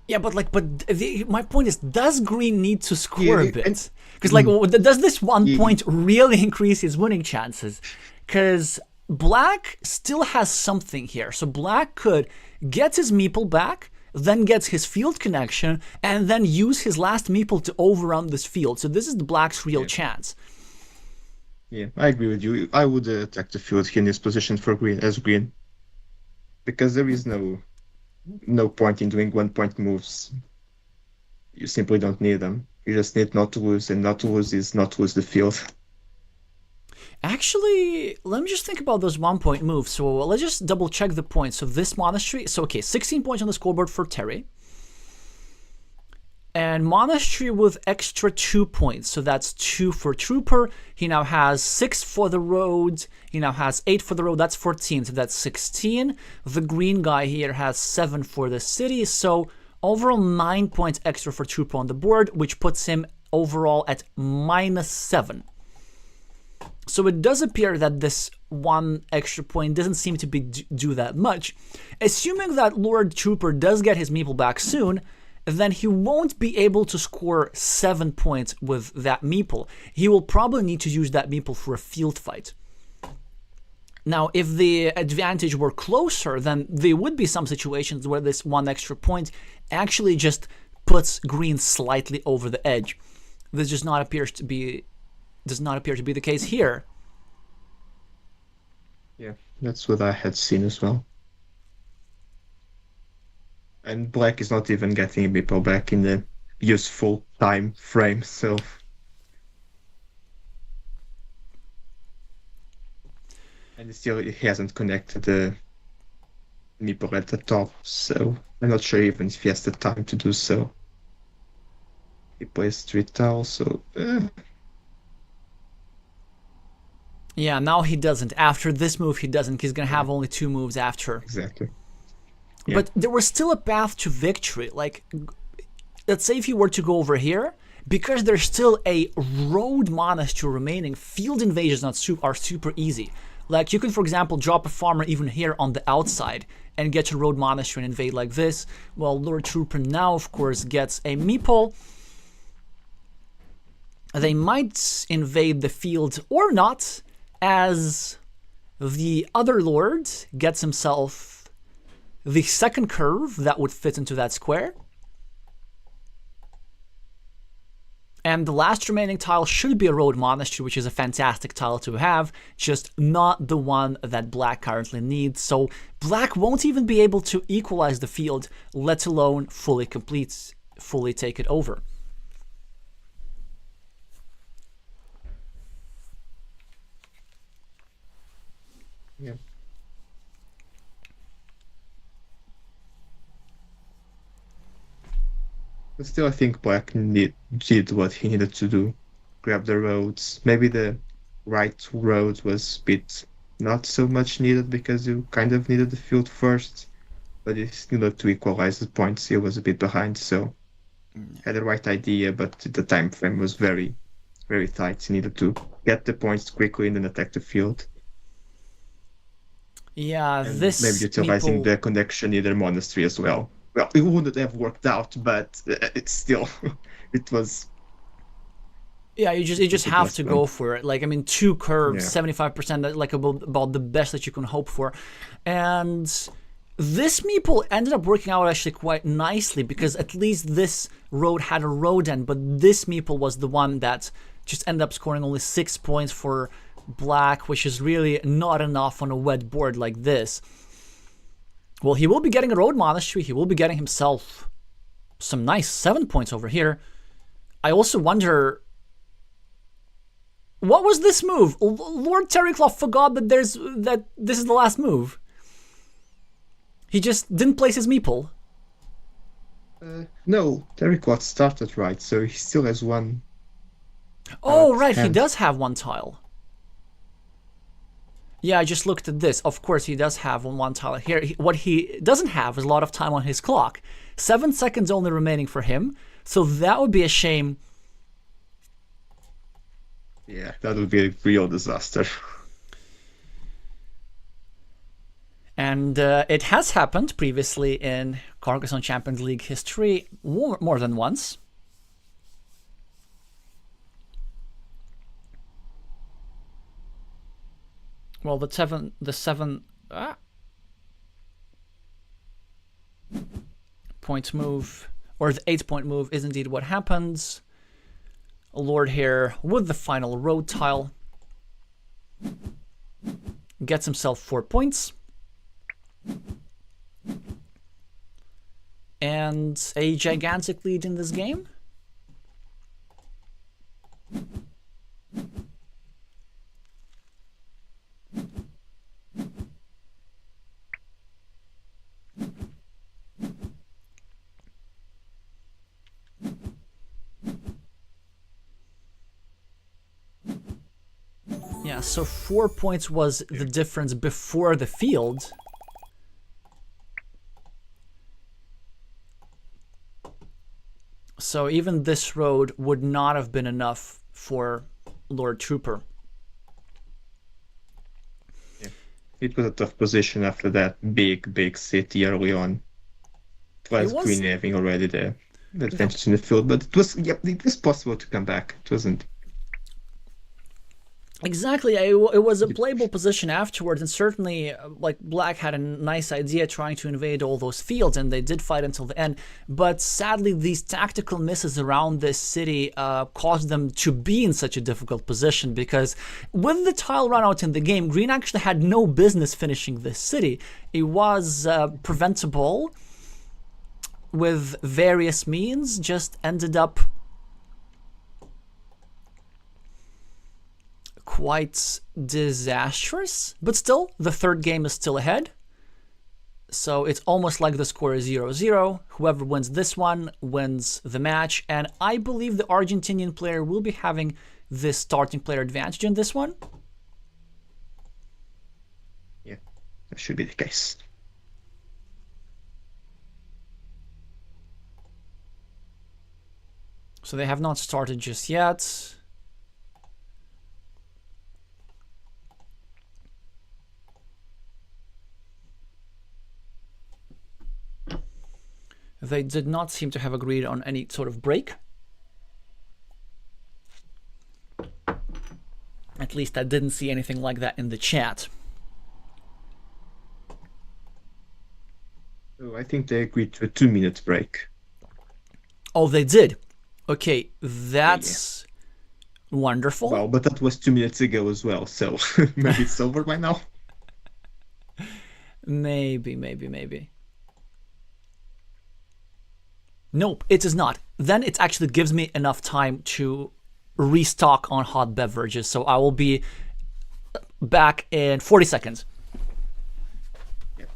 Yeah, but my point is, does green need to score a bit? Because does this 1 point really increase his winning chances? Because black still has something here. So black could get his meeple back, then gets his field connection, and then use his last meeple to overrun this field. So this is the black's real chance. Yeah, I agree with you. I would attack the field here in this position for green, as green. Because there is no point in doing 1 point moves. You simply don't need them. You just need not to lose, and not to lose is not to lose the field. Actually, let me just think about those 1 point moves. So let's just double check the points. So this monastery, so okay, 16 points on the scoreboard for Terry. And monastery with extra 2 points. So that's 2 for Trooper. He now has 6 for the road. He now has 8 for the road. That's 14. So that's 16. The green guy here has 7 for the city. So overall 9 points extra for Trooper on the board, which puts him overall at -7. So it does appear that this 1 extra point doesn't seem to do that much. Assuming that Lord Trooper does get his meeple back soon, then he won't be able to score 7 points with that meeple. He will probably need to use that meeple for a field fight. Now, if the advantage were closer, then there would be some situations where this 1 extra point actually just puts green slightly over the edge. This does not appear to be the case here. Yeah, that's what I had seen as well. And black is not even getting meeple back in the useful time frame, so... And still, he hasn't connected the meeple at the top, so I'm not sure even if he has the time to do so. He plays 3 tiles, so... Yeah, now he doesn't. After this move, he doesn't. He's going to have only 2 moves after. Exactly. Yeah. But there was still a path to victory. Like, let's say if you were to go over here, because there's still a road monastery remaining, field invasions are super easy. Like, you can, for example, drop a farmer even here on the outside and get your road monastery and invade like this. Well, Lord Trooper now, of course, gets a meeple. They might invade the field or not, as the other lord gets himself the second curve that would fit into that square. And the last remaining tile should be a road monastery, which is a fantastic tile to have, just not the one that black currently needs. So black won't even be able to equalize the field, let alone fully take it over. Yeah. But still, I think black did what he needed to do. Grab the roads. Maybe the right road was a bit not so much needed because you kind of needed the field first. But he needed to equalize the points. He was a bit behind, so had the right idea, but the time frame was very very tight. You needed to get the points quickly and then attack the field. Yeah, And maybe this utilizing meeple. the connection near the monastery as well. Well, it wouldn't have worked out, but it's still, it was Yeah, you just a have to plus go one. for it. Like, I mean, two curves, Yeah. 75%, like about the best that you can hope for. And this meeple ended up working out actually quite nicely because at least this road had a road end, but this meeple was the one that just ended up scoring only 6 points for black, which is really not enough on a wet board like this. Well, he will be getting a road monastery. He will be getting himself some nice 7 points over here. I also wonder, what was this move? Lord Terrycloth forgot that this is the last move. He just didn't place his meeple. No, Terrycloth started right, so he still has one Oh, at right, he hand. does have one tile. Yeah, I just looked at this. Of course, he does have one tile here. What he doesn't have is a lot of time on his clock. 7 seconds only remaining for him. So that would be a shame. Yeah, that would be a real disaster. And it has happened previously in Carcassonne Champions League history more than once. Well, the seven point move, or the 8-point move, is indeed what happens. Lord here with the final road tile gets himself 4 points. And a gigantic lead in this game. Yeah, so 4 points was the difference before the field. So even this road would not have been enough for Lord Trooper. Yeah. It was a tough position after that big city early on. It was Green having already the advantage in the field, but it was possible to come back. It wasn't. Exactly, it was a playable position afterwards, and certainly, like, Black had a nice idea trying to invade all those fields, and they did fight until the end. But sadly, these tactical misses around this city caused them to be in such a difficult position, because with the tile run out in the game, Green actually had no business finishing this city. It was preventable with various means, just ended up quite disastrous, but still, the third game is still ahead. So it's almost like the score is 0-0. Whoever wins this one wins the match, and I believe the Argentinian player will be having this starting player advantage in this one. Yeah, that should be the case. So they have not started just yet. They did not seem to have agreed on any sort of break. At least I didn't see anything like that in the chat. Oh, I think they agreed to a 2-minute break. Oh, they did? Okay, that's wonderful. Well, but that was 2 minutes ago as well, so maybe it's over by now. Maybe. Nope, it is not. Then it actually gives me enough time to restock on hot beverages, so I will be back in 40 seconds. Yep.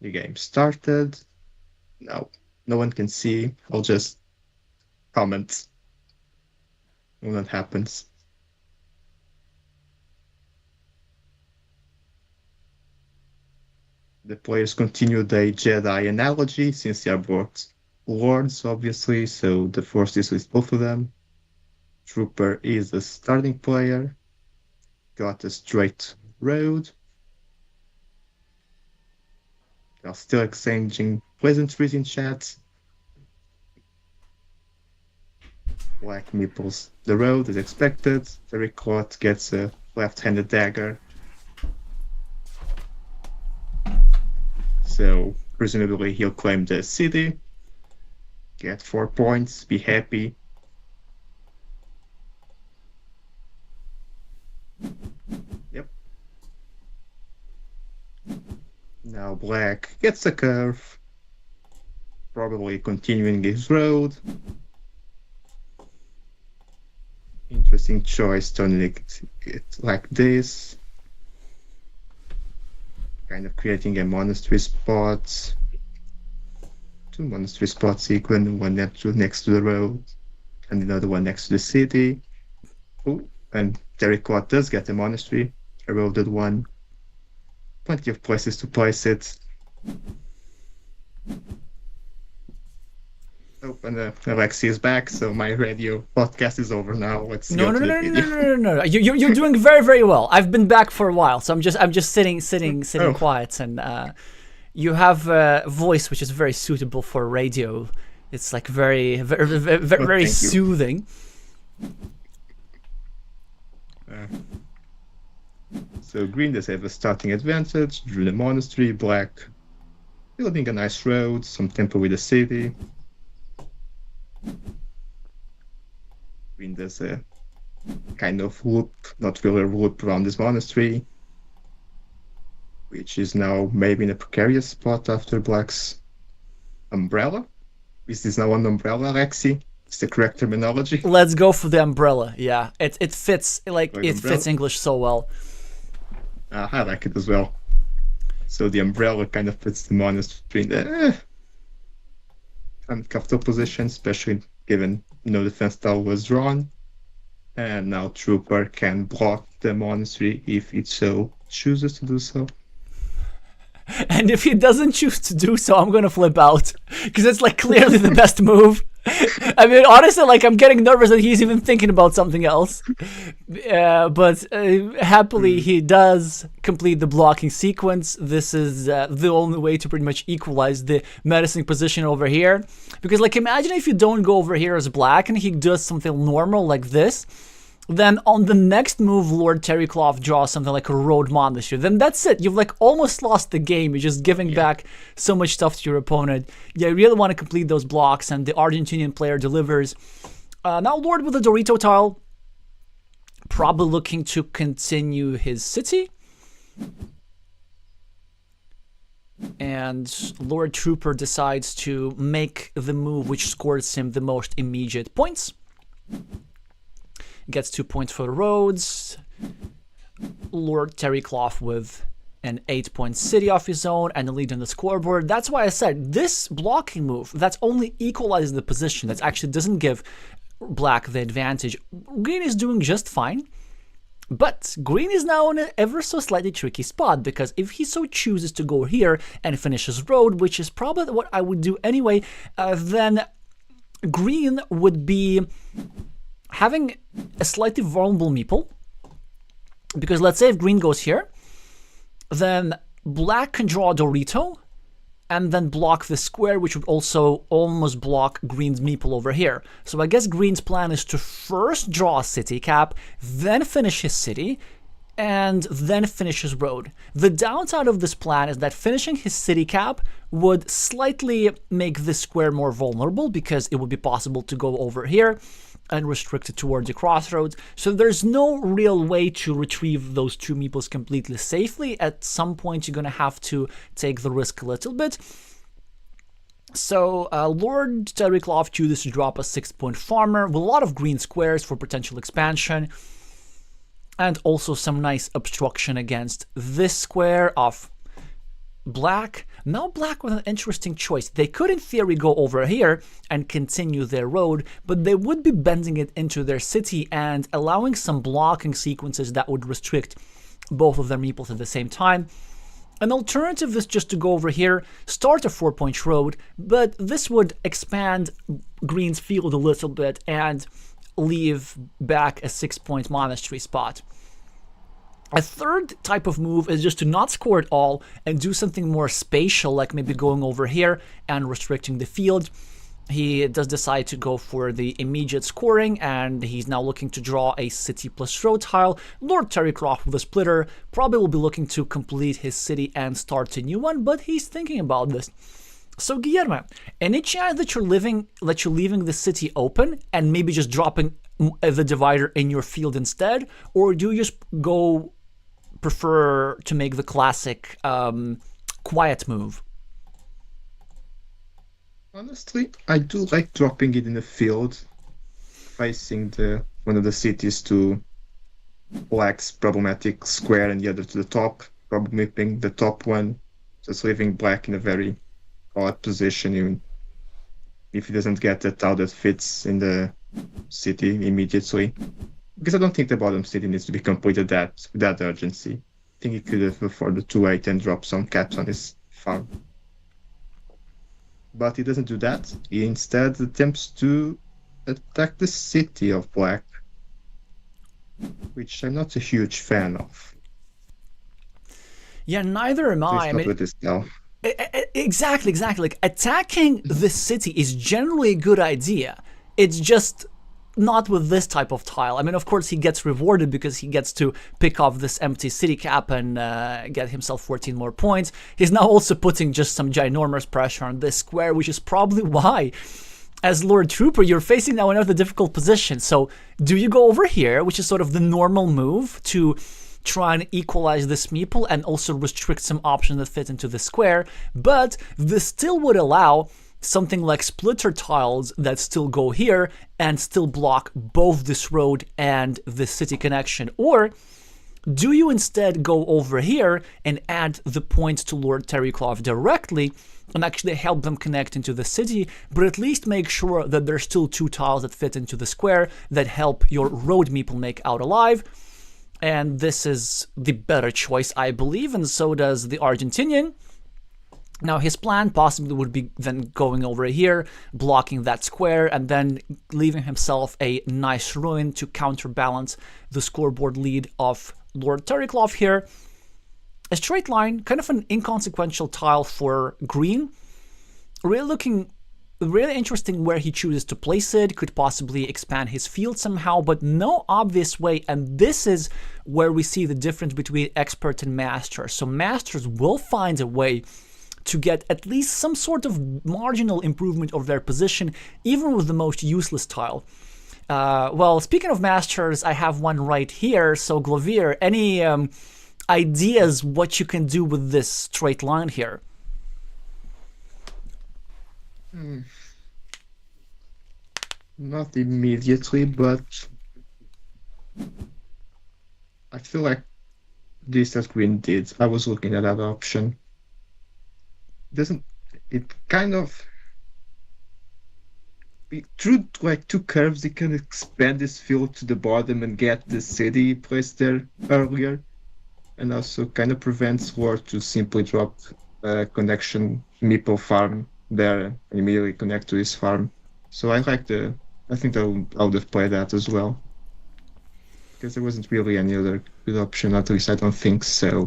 The game started. Now, no one can see. I'll just comment when that happens. The players continue the Jedi analogy since they are both lords, obviously, so the Force is with both of them. Trooper is the starting player. Got a straight road. They're still exchanging pleasantries in chat. Black meeples the road as expected. Terrycloth gets a left-handed dagger. So presumably he'll claim the city. Get 4 points, be happy. Yep. Now Black gets a curve. Probably continuing his road. Interesting choice, turning it like this. Kind of creating a monastery spot. 2 monastery spots equal, one next to the road, and another one next to the city. Oh, and Terrycloth does get a monastery, eroded one. Plenty of places to place it. Oh, and Alexey is back, so my radio podcast is over now. Let's go to the video. No. You're doing very, very well. I've been back for a while, so I'm just sitting quiet, and you have a voice which is very suitable for radio. It's like very soothing. So green does have a starting advantage. Drew the monastery. Black building a nice road, some temple with the city. Green does a kind of loop, not really a loop around this monastery, which is now maybe in a precarious spot after Black's umbrella. Is this now an umbrella, Alexey? Is the correct terminology? Let's go for the umbrella. Yeah, it fits it fits English so well. I like it as well. So the umbrella kind of puts the monastery in the uncomfortable position, especially given no defense tile was drawn. And now Trooper can block the monastery if it so chooses to do so. And if he doesn't choose to do so, I'm gonna flip out, because it's like clearly the best move. I mean, honestly, like I'm getting nervous that he's even thinking about something else. But happily, he does complete the blocking sequence. This is the only way to pretty much equalize the menacing position over here. Because, like, imagine if you don't go over here as Black and he does something normal like this. Then on the next move, Lord Terrycloth draws something like a road monastery. Then that's it. You've like almost lost the game. You're just giving back so much stuff to your opponent. Yeah, you really want to complete those blocks, and the Argentinian player delivers. Now Lord with the Dorito tile, probably looking to continue his city. And Lord Trooper decides to make the move which scores him the most immediate points. Gets 2 points for the roads. Lord Terrycloth with an 8-point city of his own and a lead on the scoreboard. That's why I said this blocking move, that's only equalizes the position. That actually doesn't give Black the advantage. Green is doing just fine. But Green is now in an ever so slightly tricky spot, because if he so chooses to go here and finish his road, which is probably what I would do anyway, then Green would be having a slightly vulnerable meeple, because let's say if Green goes here, then Black can draw a Dorito and then block the square, which would also almost block Green's meeple over here. So I guess Green's plan is to first draw a city cap, then finish his city, and then finish his road. The downside of this plan is that finishing his city cap would slightly make this square more vulnerable, because it would be possible to go over here and restrict it toward the crossroads. So there's no real way to retrieve those two meeples completely safely. At some point, you're going to have to take the risk a little bit. So Lord Terrycloth chooses to drop a 6-point farmer with a lot of green squares for potential expansion, and also some nice obstruction against this square of Black. Now black with an interesting choice. They could in theory go over here and continue their road, but they would be bending it into their city and allowing some blocking sequences that would restrict both of their meeples at the same time. An alternative is just to go over here, start a 4-point road, but this would expand green's field a little bit and leave back a 6-point monastery spot. A third type of move is just to not score at all and do something more spatial, like maybe going over here and restricting the field. He does decide to go for the immediate scoring, and he's now looking to draw a city plus road tile. Lord Terrycloth with a splitter probably will be looking to complete his city and start a new one, but he's thinking about this. So Guillermo, any chance that you're leaving the city open and maybe just dropping the divider in your field instead, or do you just prefer to make the classic quiet move? Honestly, I do like dropping it in the field, facing one of the cities to black's problematic square and the other to the top, probably picking the top one, just leaving black in a very odd position, even if he doesn't get a tile that fits in the city immediately. Because I don't think the bottom city needs to be completed with that urgency. I think he could have afforded to wait and drop some caps on his farm. But he doesn't do that. He instead attempts to attack the city of black, which I'm not a huge fan of. Yeah, neither am I. Not with this now. Exactly. Like, attacking the city is generally a good idea. It's just not with this type of tile. I mean, of course, he gets rewarded because he gets to pick off this empty city cap and get himself 14 more points. He's now also putting just some ginormous pressure on this square, which is probably why, as Lord Trooper, you're facing now another difficult position. So, do you go over here, which is sort of the normal move to try and equalize this meeple and also restrict some options that fit into the square, but this still would allow something like splitter tiles that still go here and still block both this road and the city connection? Or do you instead go over here and add the points to Lord Terrycloth directly and actually help them connect into the city, but at least make sure that there's still 2 tiles that fit into the square that help your road meeple make out alive? And this is the better choice, I believe, and so does the Argentinian. Now, his plan possibly would be then going over here, blocking that square, and then leaving himself a nice ruin to counterbalance the scoreboard lead of Lord Terrycloth here. A straight line, kind of an inconsequential tile for green. Really interesting where he chooses to place it, could possibly expand his field somehow, but no obvious way, and this is where we see the difference between expert and master. So masters will find a way to get at least some sort of marginal improvement of their position, even with the most useless tile. Well, speaking of masters, I have one right here. So, Glovier, any ideas what you can do with this straight line here? Not immediately, but I feel like this as green did. I was looking at that option. Through like 2 curves, it can expand this field to the bottom and get the city placed there earlier, and also kind of prevents Lord to simply drop a connection meeple farm there and immediately connect to his farm. So I think I would have played that as well, because there wasn't really any other good option. At least I don't think so.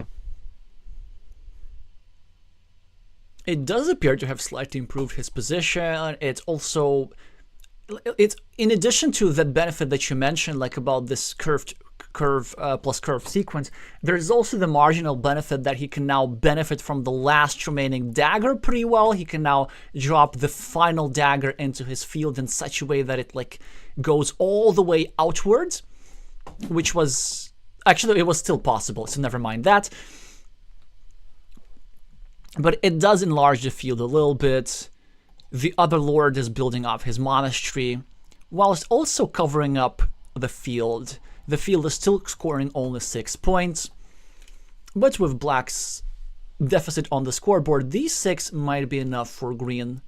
It does appear to have slightly improved his position. It's in addition to the benefit that you mentioned, like about this curve plus curve sequence, there's also the marginal benefit that he can now benefit from the last remaining dagger pretty well. He can now drop the final dagger into his field in such a way that it like goes all the way outwards, which was actually, it was still possible, so never mind that. But it does enlarge the field a little bit. The other lord is building up his monastery, whilst also covering up the field. The field is still scoring only 6 points, but with black's deficit on the scoreboard. These 6 might be enough for green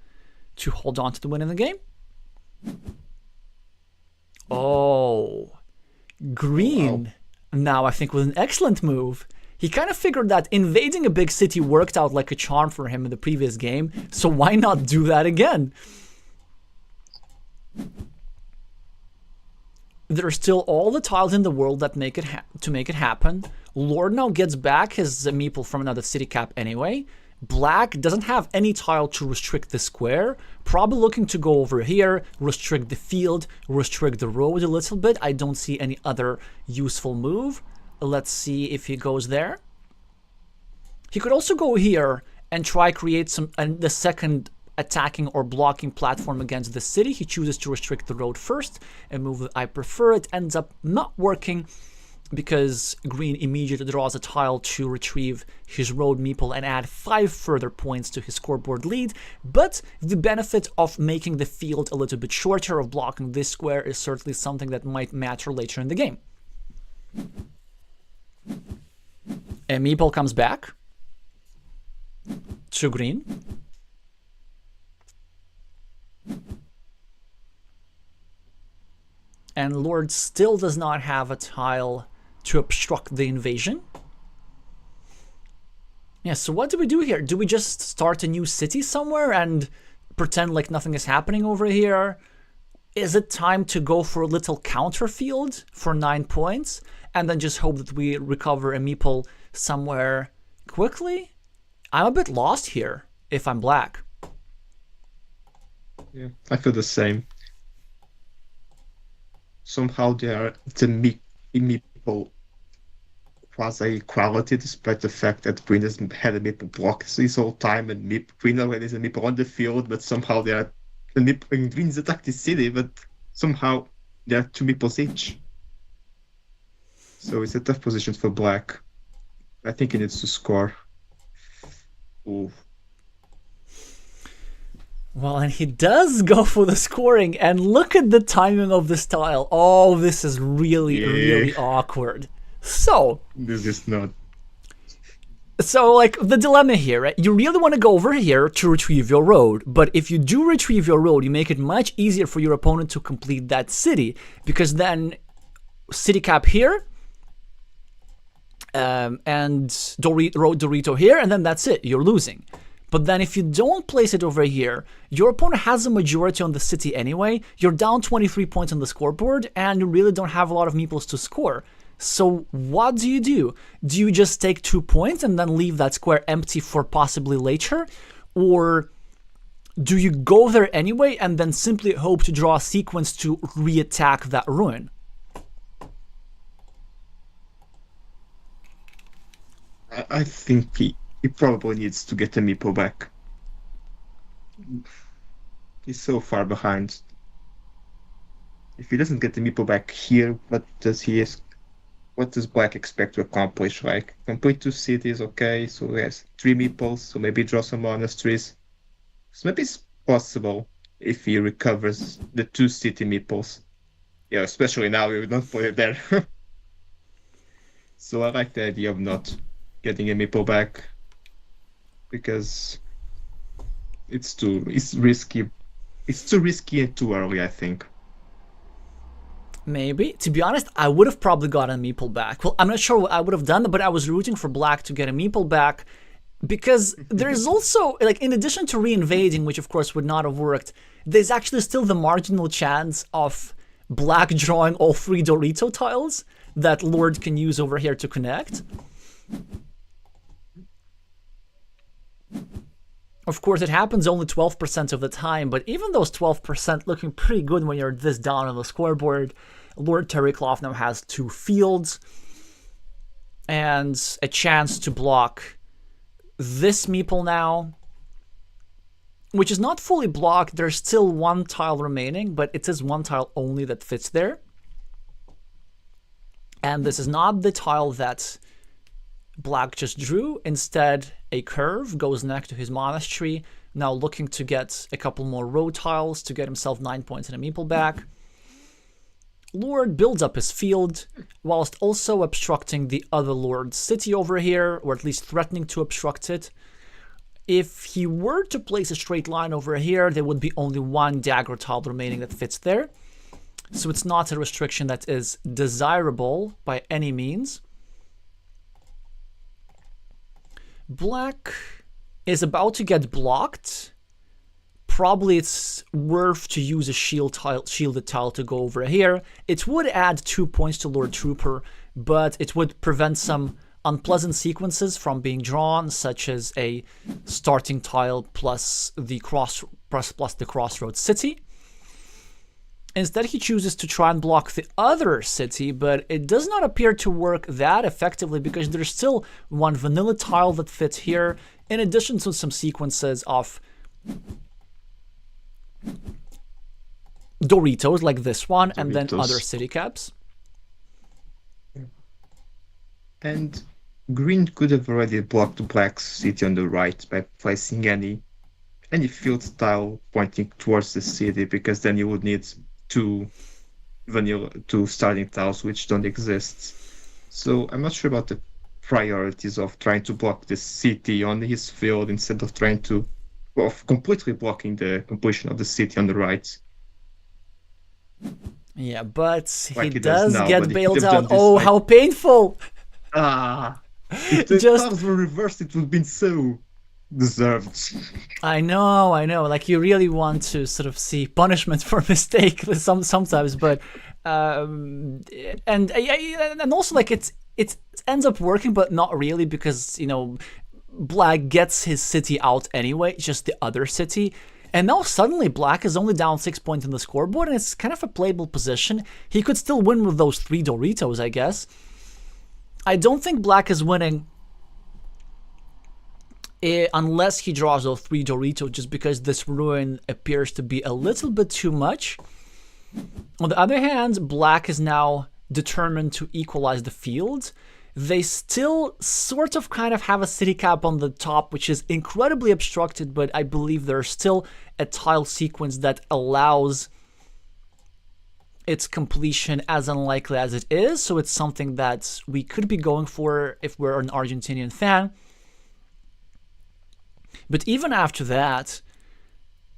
to hold on to the win in the game. Oh, green. Wow. Now I think with an excellent move. He kind of figured that invading a big city worked out like a charm for him in the previous game, so why not do that again? There are still all the tiles in the world that make it happen. Lord now gets back his meeple from another city cap anyway. Black doesn't have any tile to restrict the square. Probably looking to go over here, restrict the field, restrict the road a little bit. I don't see any other useful move. Let's see if he goes there. He could also go here and try create the second attacking or blocking platform against the city. He chooses to restrict the road first and move I prefer. It ends up not working because green immediately draws a tile to retrieve his road meeple and add 5 further points to his scoreboard lead. But the benefit of making the field a little bit shorter, of blocking this square, is certainly something that might matter later in the game. A meeple comes back to green. And Lord still does not have a tile to obstruct the invasion. Yeah, so what do we do here? Do we just start a new city somewhere and pretend like nothing is happening over here? Is it time to go for a little counter field for 9 points and then just hope that we recover a meeple somewhere quickly? I'm a bit lost here if I'm black. Yeah, I feel the same. Somehow they are the meeple quasi-equality, despite the fact that green has had a meeple block this whole time and green already is a meeple on the field, but somehow they are the meeple, and green's attack the city, but somehow they are 2 meeples each. So it's a tough position for black. I think he needs to score. Ooh. Well, and he does go for the scoring, and look at the timing of this tile. Oh, this is really awkward. So, this is not. So, like, the dilemma here, right? You really want to go over here to retrieve your road, but if you do retrieve your road, you make it much easier for your opponent to complete that city, because then city cap here, and road Dorito here, and then that's it. You're losing. But then if you don't place it over here, your opponent has a majority on the city anyway. You're down 23 points on the scoreboard, and you really don't have a lot of meeples to score. So what do? Do you just take 2 points and then leave that square empty for possibly later? Or do you go there anyway and then simply hope to draw a sequence to re-attack that ruin? I think he probably needs to get the meeple back. He's so far behind. If he doesn't get the meeple back here, what does black expect to accomplish? Like, complete 2 cities, okay, so he has 3 meeples, so maybe draw some monasteries. So maybe it's possible if he recovers the 2 city meeples. Yeah, especially now we don't play it there. So I like the idea of not getting a meeple back, because it's risky. It's too risky and too early, I think. Maybe. To be honest, I would have probably gotten a meeple back. Well, I'm not sure what I would have done, but I was rooting for black to get a meeple back, because there's also, like, in addition to re-invading, which of course would not have worked, there's actually still the marginal chance of black drawing all 3 Dorito tiles that Lord can use over here to connect. Of course, it happens only 12% of the time, but even those 12% looking pretty good when you're this down on the scoreboard. Lord Terrycloth now has 2 fields and a chance to block this meeple now, which is not fully blocked. There's still 1 tile remaining, but it is 1 tile only that fits there. And this is not the tile that black just drew. Instead, a curve goes next to his monastery, now looking to get a couple more road tiles to get himself 9 points and a meeple back. Lord builds up his field, whilst also obstructing the other Lord's city over here, or at least threatening to obstruct it. If he were to place a straight line over here, there would be only one dagger tile remaining that fits there. So it's not a restriction that is desirable by any means. Black is about to get blocked. Probably it's worth to use a shielded tile to go over here. It would add 2 points to Lord Trooper, but it would prevent some unpleasant sequences from being drawn, such as a starting tile plus the crossroads city. Instead, he chooses to try and block the other city, but it does not appear to work that effectively because there's still one vanilla tile that fits here, in addition to some sequences of Doritos like this one, and then other city caps. And green could have already blocked black's city on the right by placing any field tile pointing towards the city, because then you would need two starting tiles which don't exist. So I'm not sure about the priorities of trying to block the city on his field instead of trying to completely blocking the completion of the city on the right. Yeah, but like he does get bailed out. Oh, how painful! If the tiles were reversed, it would have been so deserved. I know. Like, you really want to sort of see punishment for mistake sometimes, but and also like it ends up working, but not really, because Black gets his city out anyway, just the other city. And now suddenly Black is only down 6 points in the scoreboard, and it's kind of a playable position. He could still win with those 3 Doritos, I guess. I don't think Black is winning unless he draws those 3 Doritos, just because this ruin appears to be a little bit too much. On the other hand, Black is now determined to equalize the field. They still sort of kind of have a city cap on the top, which is incredibly obstructed, but I believe there's still a tile sequence that allows its completion, as unlikely as it is. So it's something that we could be going for if we're an Argentinian fan. But even after that,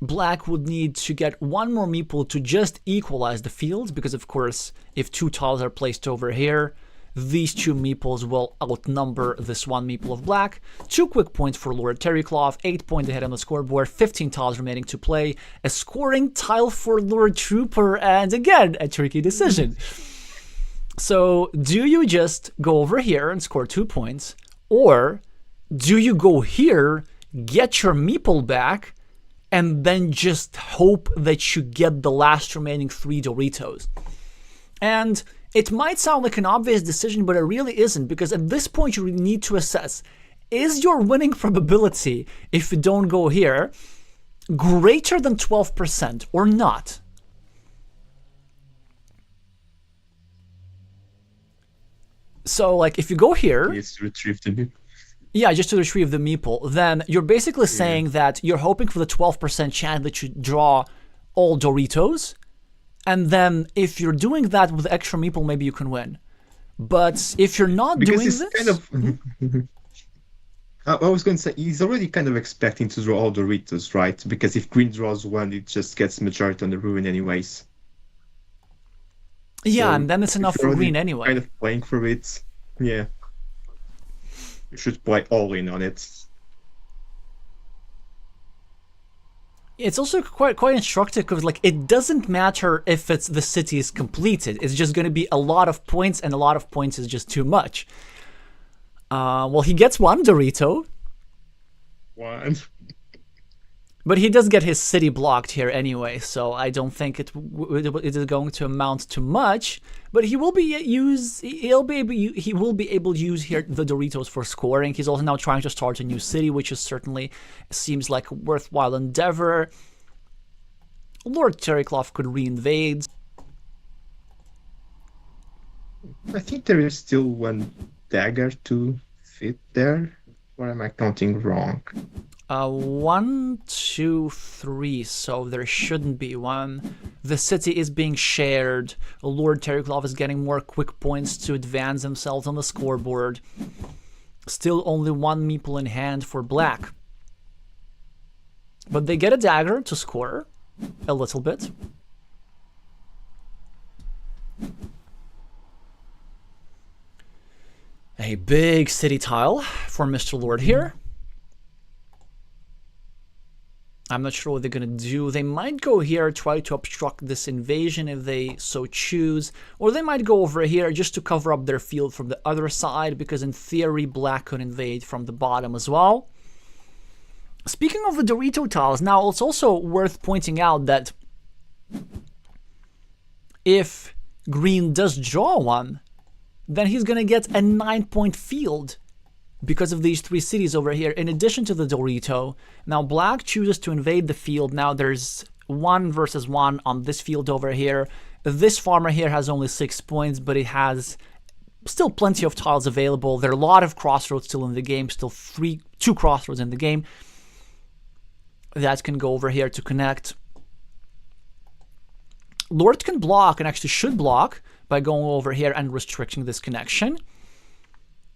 Black would need to get one more meeple to just equalize the field, because of course, if 2 tiles are placed over here, these 2 meeples will outnumber this 1 meeple of Black. 2 quick points for Lord Terrycloth, 8 points ahead on the scoreboard, 15 tiles remaining to play, a scoring tile for Lord Trooper, and again, a tricky decision. So, do you just go over here and score 2 points, or do you go here, get your meeple back, and then just hope that you get the last remaining 3 Doritos? And it might sound like an obvious decision, but it really isn't, because at this point you need to assess, is your winning probability, if you don't go here, greater than 12% or not? So, like, if you go here... It's retrieved the meeple. Yeah, just to retrieve the meeple. Then you're basically saying that you're hoping for the 12% chance that you draw all Doritos. And then if you're doing that with extra meeple, maybe you can win. But if you're not doing this... Kind of... I was going to say, he's already kind of expecting to draw all Doritos, right? Because if green draws 1, it just gets majority on the ruin anyways. Yeah, so and then it's enough for green anyway. Kind of playing for it, yeah. You should play all in on it. It's also quite instructive, because like, it doesn't matter if the city is completed. It's just going to be a lot of points, and a lot of points is just too much. Well, he gets 1 Dorito. 1. But he does get his city blocked here anyway, so I don't think it is going to amount to much. But he will be able to use here the Doritos for scoring. He's also now trying to start a new city, which is certainly seems like a worthwhile endeavor. Lord Terrycloth could reinvade. I think there is still 1 dagger to fit there. Or am I counting wrong? 1, 2, 3, so there shouldn't be one. The city is being shared. Lord Terrycloth is getting more quick points to advance themselves on the scoreboard. Still only one meeple in hand for black. But they get a dagger to score a little bit. A big city tile for Mr. Lord here. I'm not sure what they're going to do. They might go here, try to obstruct this invasion if they so choose. Or they might go over here just to cover up their field from the other side, because in theory, black could invade from the bottom as well. Speaking of the Dorito tiles, now it's also worth pointing out that if green does draw one, then he's going to get a 9-point field because of these 3 cities over here, in addition to the Dorito. Now, black chooses to invade the field. Now, there's 1 versus 1 on this field over here. This farmer here has only 6 points, but it has still plenty of tiles available. There are a lot of crossroads still in the game, still 2 crossroads in the game. That can go over here to connect. Lord can block, and actually should block, by going over here and restricting this connection.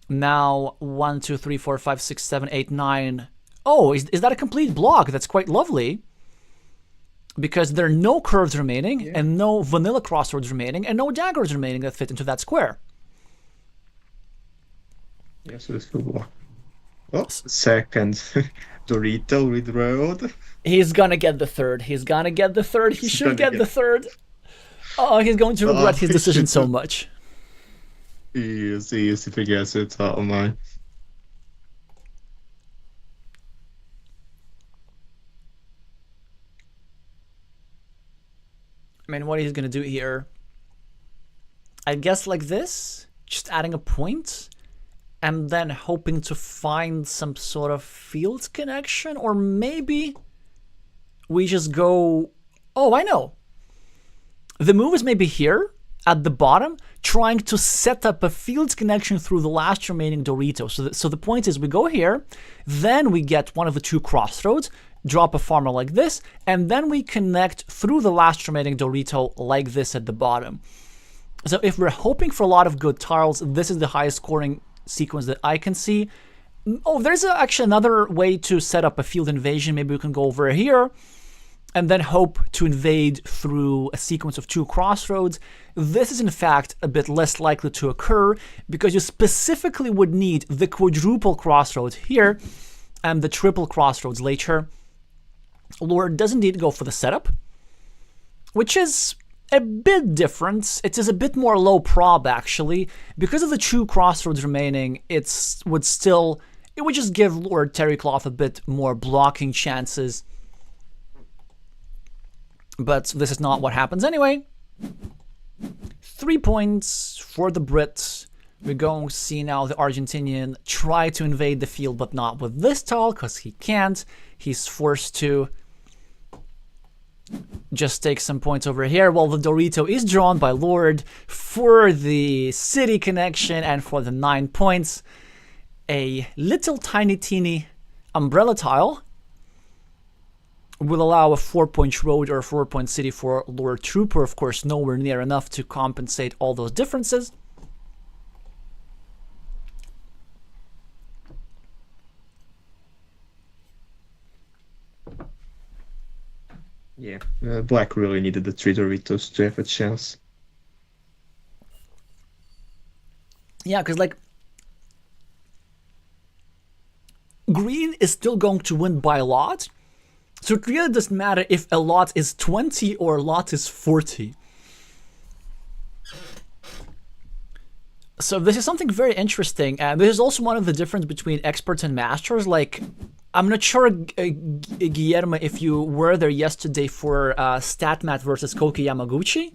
Now, 1, 2, 3, 4, 5, 6, 7, 8, 9. Oh, is that a complete block? That's quite lovely. Because there are no curves remaining, and no vanilla crossroads remaining, and no daggers remaining that fit into that square. Yeah, so this will block. Oh, second. Dorito with road. He's gonna get the third. He's gonna get the third. He should get the third. Oh, he's going to regret his decision so much. He is if he gets it. Oh my. I mean, what he's gonna do here, I guess like this, just adding a point, and then hoping to find some sort of field connection, or maybe we just go, oh, I know. The move is maybe here, at the bottom, trying to set up a field connection through the last remaining Dorito. So the point is, we go here, then we get one of the 2 crossroads, drop a farmer like this, and then we connect through the last remaining Dorito like this at the bottom. So if we're hoping for a lot of good tiles, this is the highest scoring sequence that I can see. Oh, there's actually another way to set up a field invasion. Maybe we can go over here and then hope to invade through a sequence of 2 crossroads. This is in fact a bit less likely to occur, because you specifically would need the quadruple crossroads here and the triple crossroads later. Lord does indeed go for the setup, which is a bit different. It is a bit more low prob, actually. Because of the 2 crossroads remaining, it would just give Lord Terrycloth a bit more blocking chances. But this is not what happens anyway. 3 points for the Brits. We're going to see now the Argentinian try to invade the field, but not with this tile, because he can't. He's forced to just take some points over here, while the Dorito is drawn by Lord for the city connection and for the 9 points. A little tiny teeny umbrella tile will allow a 4-point road or a 4-point city for Lord Trooper. Of course, nowhere near enough to compensate all those differences. Yeah, black really needed the 3 Doritos to have a chance. Yeah, because like, green is still going to win by a lot. So it really doesn't matter if a lot is 20 or a lot is 40. So this is something very interesting, and this is also one of the difference between experts and masters. Like, I'm not sure, Guillermo, if you were there yesterday for StatMat versus Koki Yamaguchi.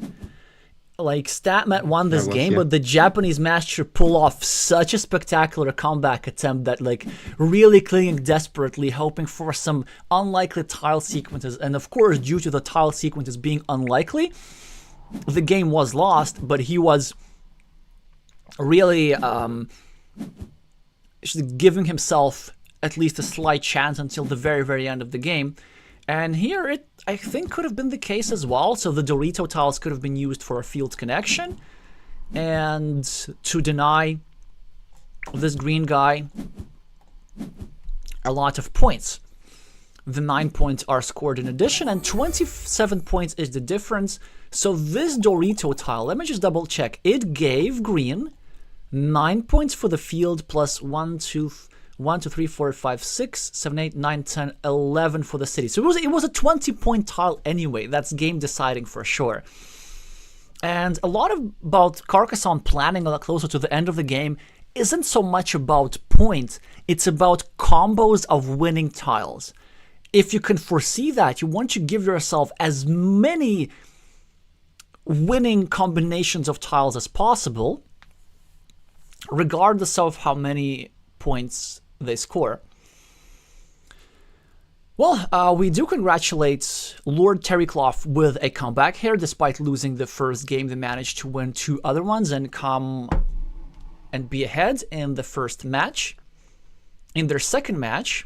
Like, StatMat won this game, yeah. But the Japanese master pulled off such a spectacular comeback attempt that, like, really clinging desperately, hoping for some unlikely tile sequences. And of course, due to the tile sequences being unlikely, the game was lost, but he was really giving himself at least a slight chance until the very, very end of the game. And here it, I think, could have been the case as well. So the Dorito tiles could have been used for a field connection and to deny this green guy a lot of points. The 9 points are scored in addition, and 27 points is the difference. So this Dorito tile, let me just double check. It gave green 9 points for the field plus 1, 2, 3, 4, 5, 6, 7, 8, 9, 10, 11 for the city. So it was a 20-point tile anyway. That's game deciding for sure. And a lot about Carcassonne planning a lot closer to the end of the game isn't so much about points. It's about combos of winning tiles. If you can foresee that, you want to give yourself as many winning combinations of tiles as possible, regardless of how many points they score. Well, we do congratulate Lord Terrycloth with a comeback here. Despite losing the first game, they managed to win 2 other ones and come and be ahead in the first match. In their second match,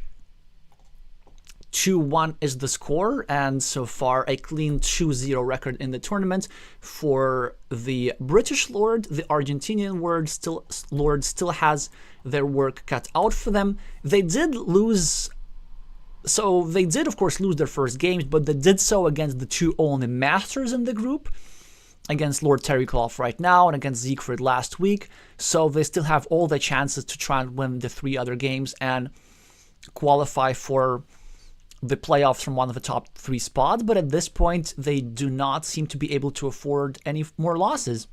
2-1 is the score, and so far a clean 2-0 record in the tournament for the British Lord. The Argentinian Lord still has their work cut out for them. They did lose, so they did of course lose their first games, but they did so against the 2 only masters in the group, against Lord Terrycloth right now and against Siegfried last week. So they still have all the chances to try and win the 3 other games and qualify for the playoffs from one of the top 3 spots, but at this point they do not seem to be able to afford any more losses.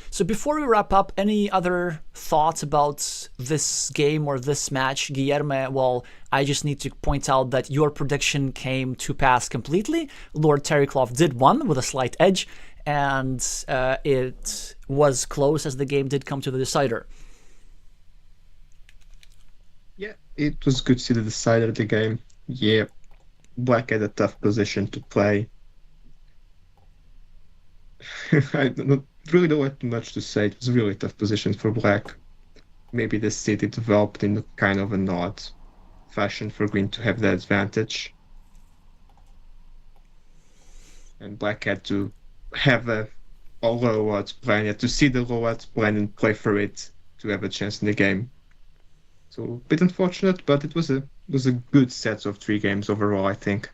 So before we wrap up, any other thoughts about this game or this match, Guillermo? Well, I just need to point out that your prediction came to pass completely. Lord Terrycloth did win with a slight edge, and it was close as the game did come to the decider. Yeah, it was good to see the decider of the game. Yeah, Black had a tough position to play. I really don't have much to say. It was a really tough position for Black. Maybe the city developed in kind of an odd fashion for Green to have the advantage. And Black had to have a low odds plan. He had to see the low odds plan and play for it to have a chance in the game. So a bit unfortunate, but it was a good set of 3 games overall, I think.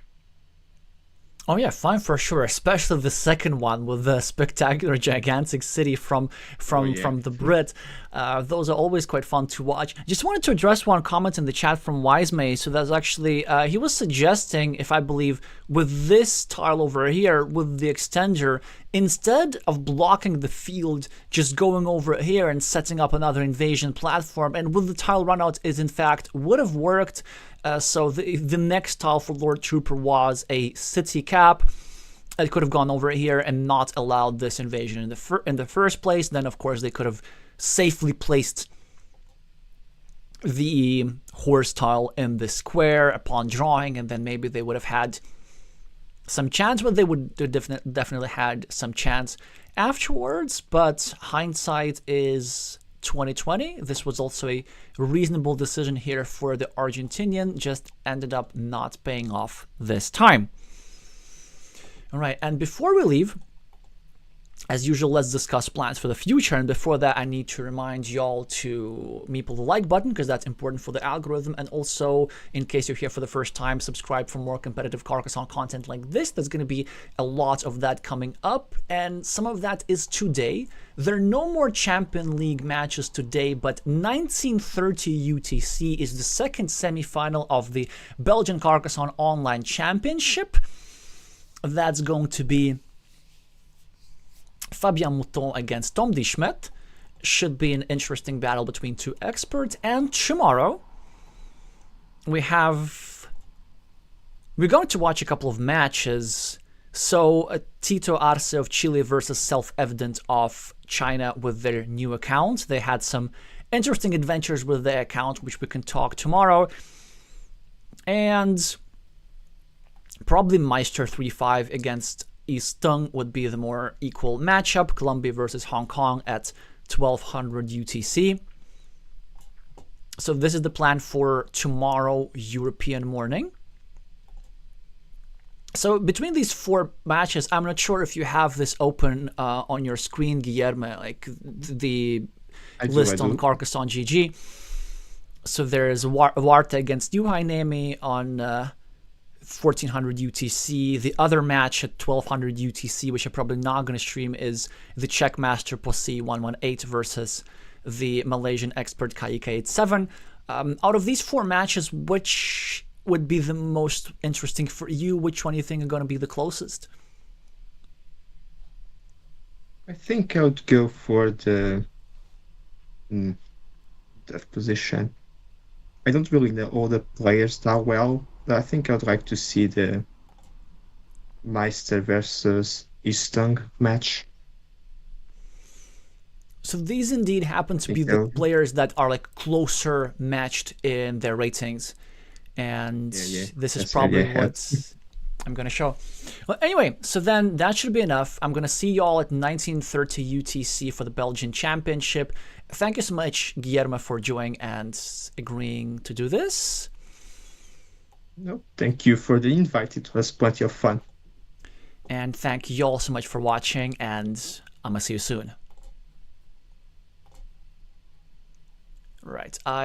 Oh yeah, fine for sure, especially the second one with the spectacular gigantic city from the Brit. Those are always quite fun to watch. Just wanted to address one comment in the chat from Wisemay. So that's actually, he was suggesting, if I believe, with this tile over here, with the extender, instead of blocking the field, just going over here and setting up another invasion platform, and with the tile runout is in fact would have worked. So the next tile for Lord Trooper was a city cap. It could have gone over here and not allowed this invasion in the first place. Then, of course, they could have safely placed the horse tile in the square upon drawing, and then maybe they would have had some chance, but they would definitely had some chance afterwards. But hindsight is 2020. This was also a reasonable decision here for the Argentinian, just ended up not paying off this time. All right, and before we leave, as usual, let's discuss plans for the future. And before that, I need to remind y'all to meeple the like button, because that's important for the algorithm. And also, in case you're here for the first time, subscribe for more competitive Carcassonne content like this. There's going to be a lot of that coming up, and some of that is today. There are no more Champions League matches today, but 1930 UTC is the second semi-final of the Belgian Carcassonne Online Championship. That's going to be Fabien Mouton against Tom Dischmet. Should be an interesting battle between 2 experts. And tomorrow, we're going to watch a couple of matches. So, Tito Arce of Chile versus Self-Evident of China with their new account. They had some interesting adventures with their account, which we can talk tomorrow. And probably Meister 3-5 against East Tung would be the more equal matchup. Colombia versus Hong Kong at 1200 UTC. So this is the plan for tomorrow, European morning. So between these 4 matches, I'm not sure if you have this open on your screen, Guillermo, like the list on Carcassonne GG. So there's Warte against Juhainemi on 1400 UTC. The other match at 1200 UTC, which I'm probably not going to stream, is the Czech Master Posse 118 versus the Malaysian expert KIK87. Out of these 4 matches, which would be the most interesting for you? Which one do you think are going to be the closest? I think I would go for the dev position. I don't really know all the players that well, but I think I'd like to see the Meister versus Istung match. So these indeed happen to be the players that are like closer matched in their ratings. And this is probably what I'm going to show. Well, anyway, so then that should be enough. I'm going to see y'all at 1930 UTC for the Belgian Championship. Thank you so much, Guillermo, for joining and agreeing to do this. No, thank you for the invite. It was plenty of fun. And thank you all so much for watching, and I'm going to see you soon. Right.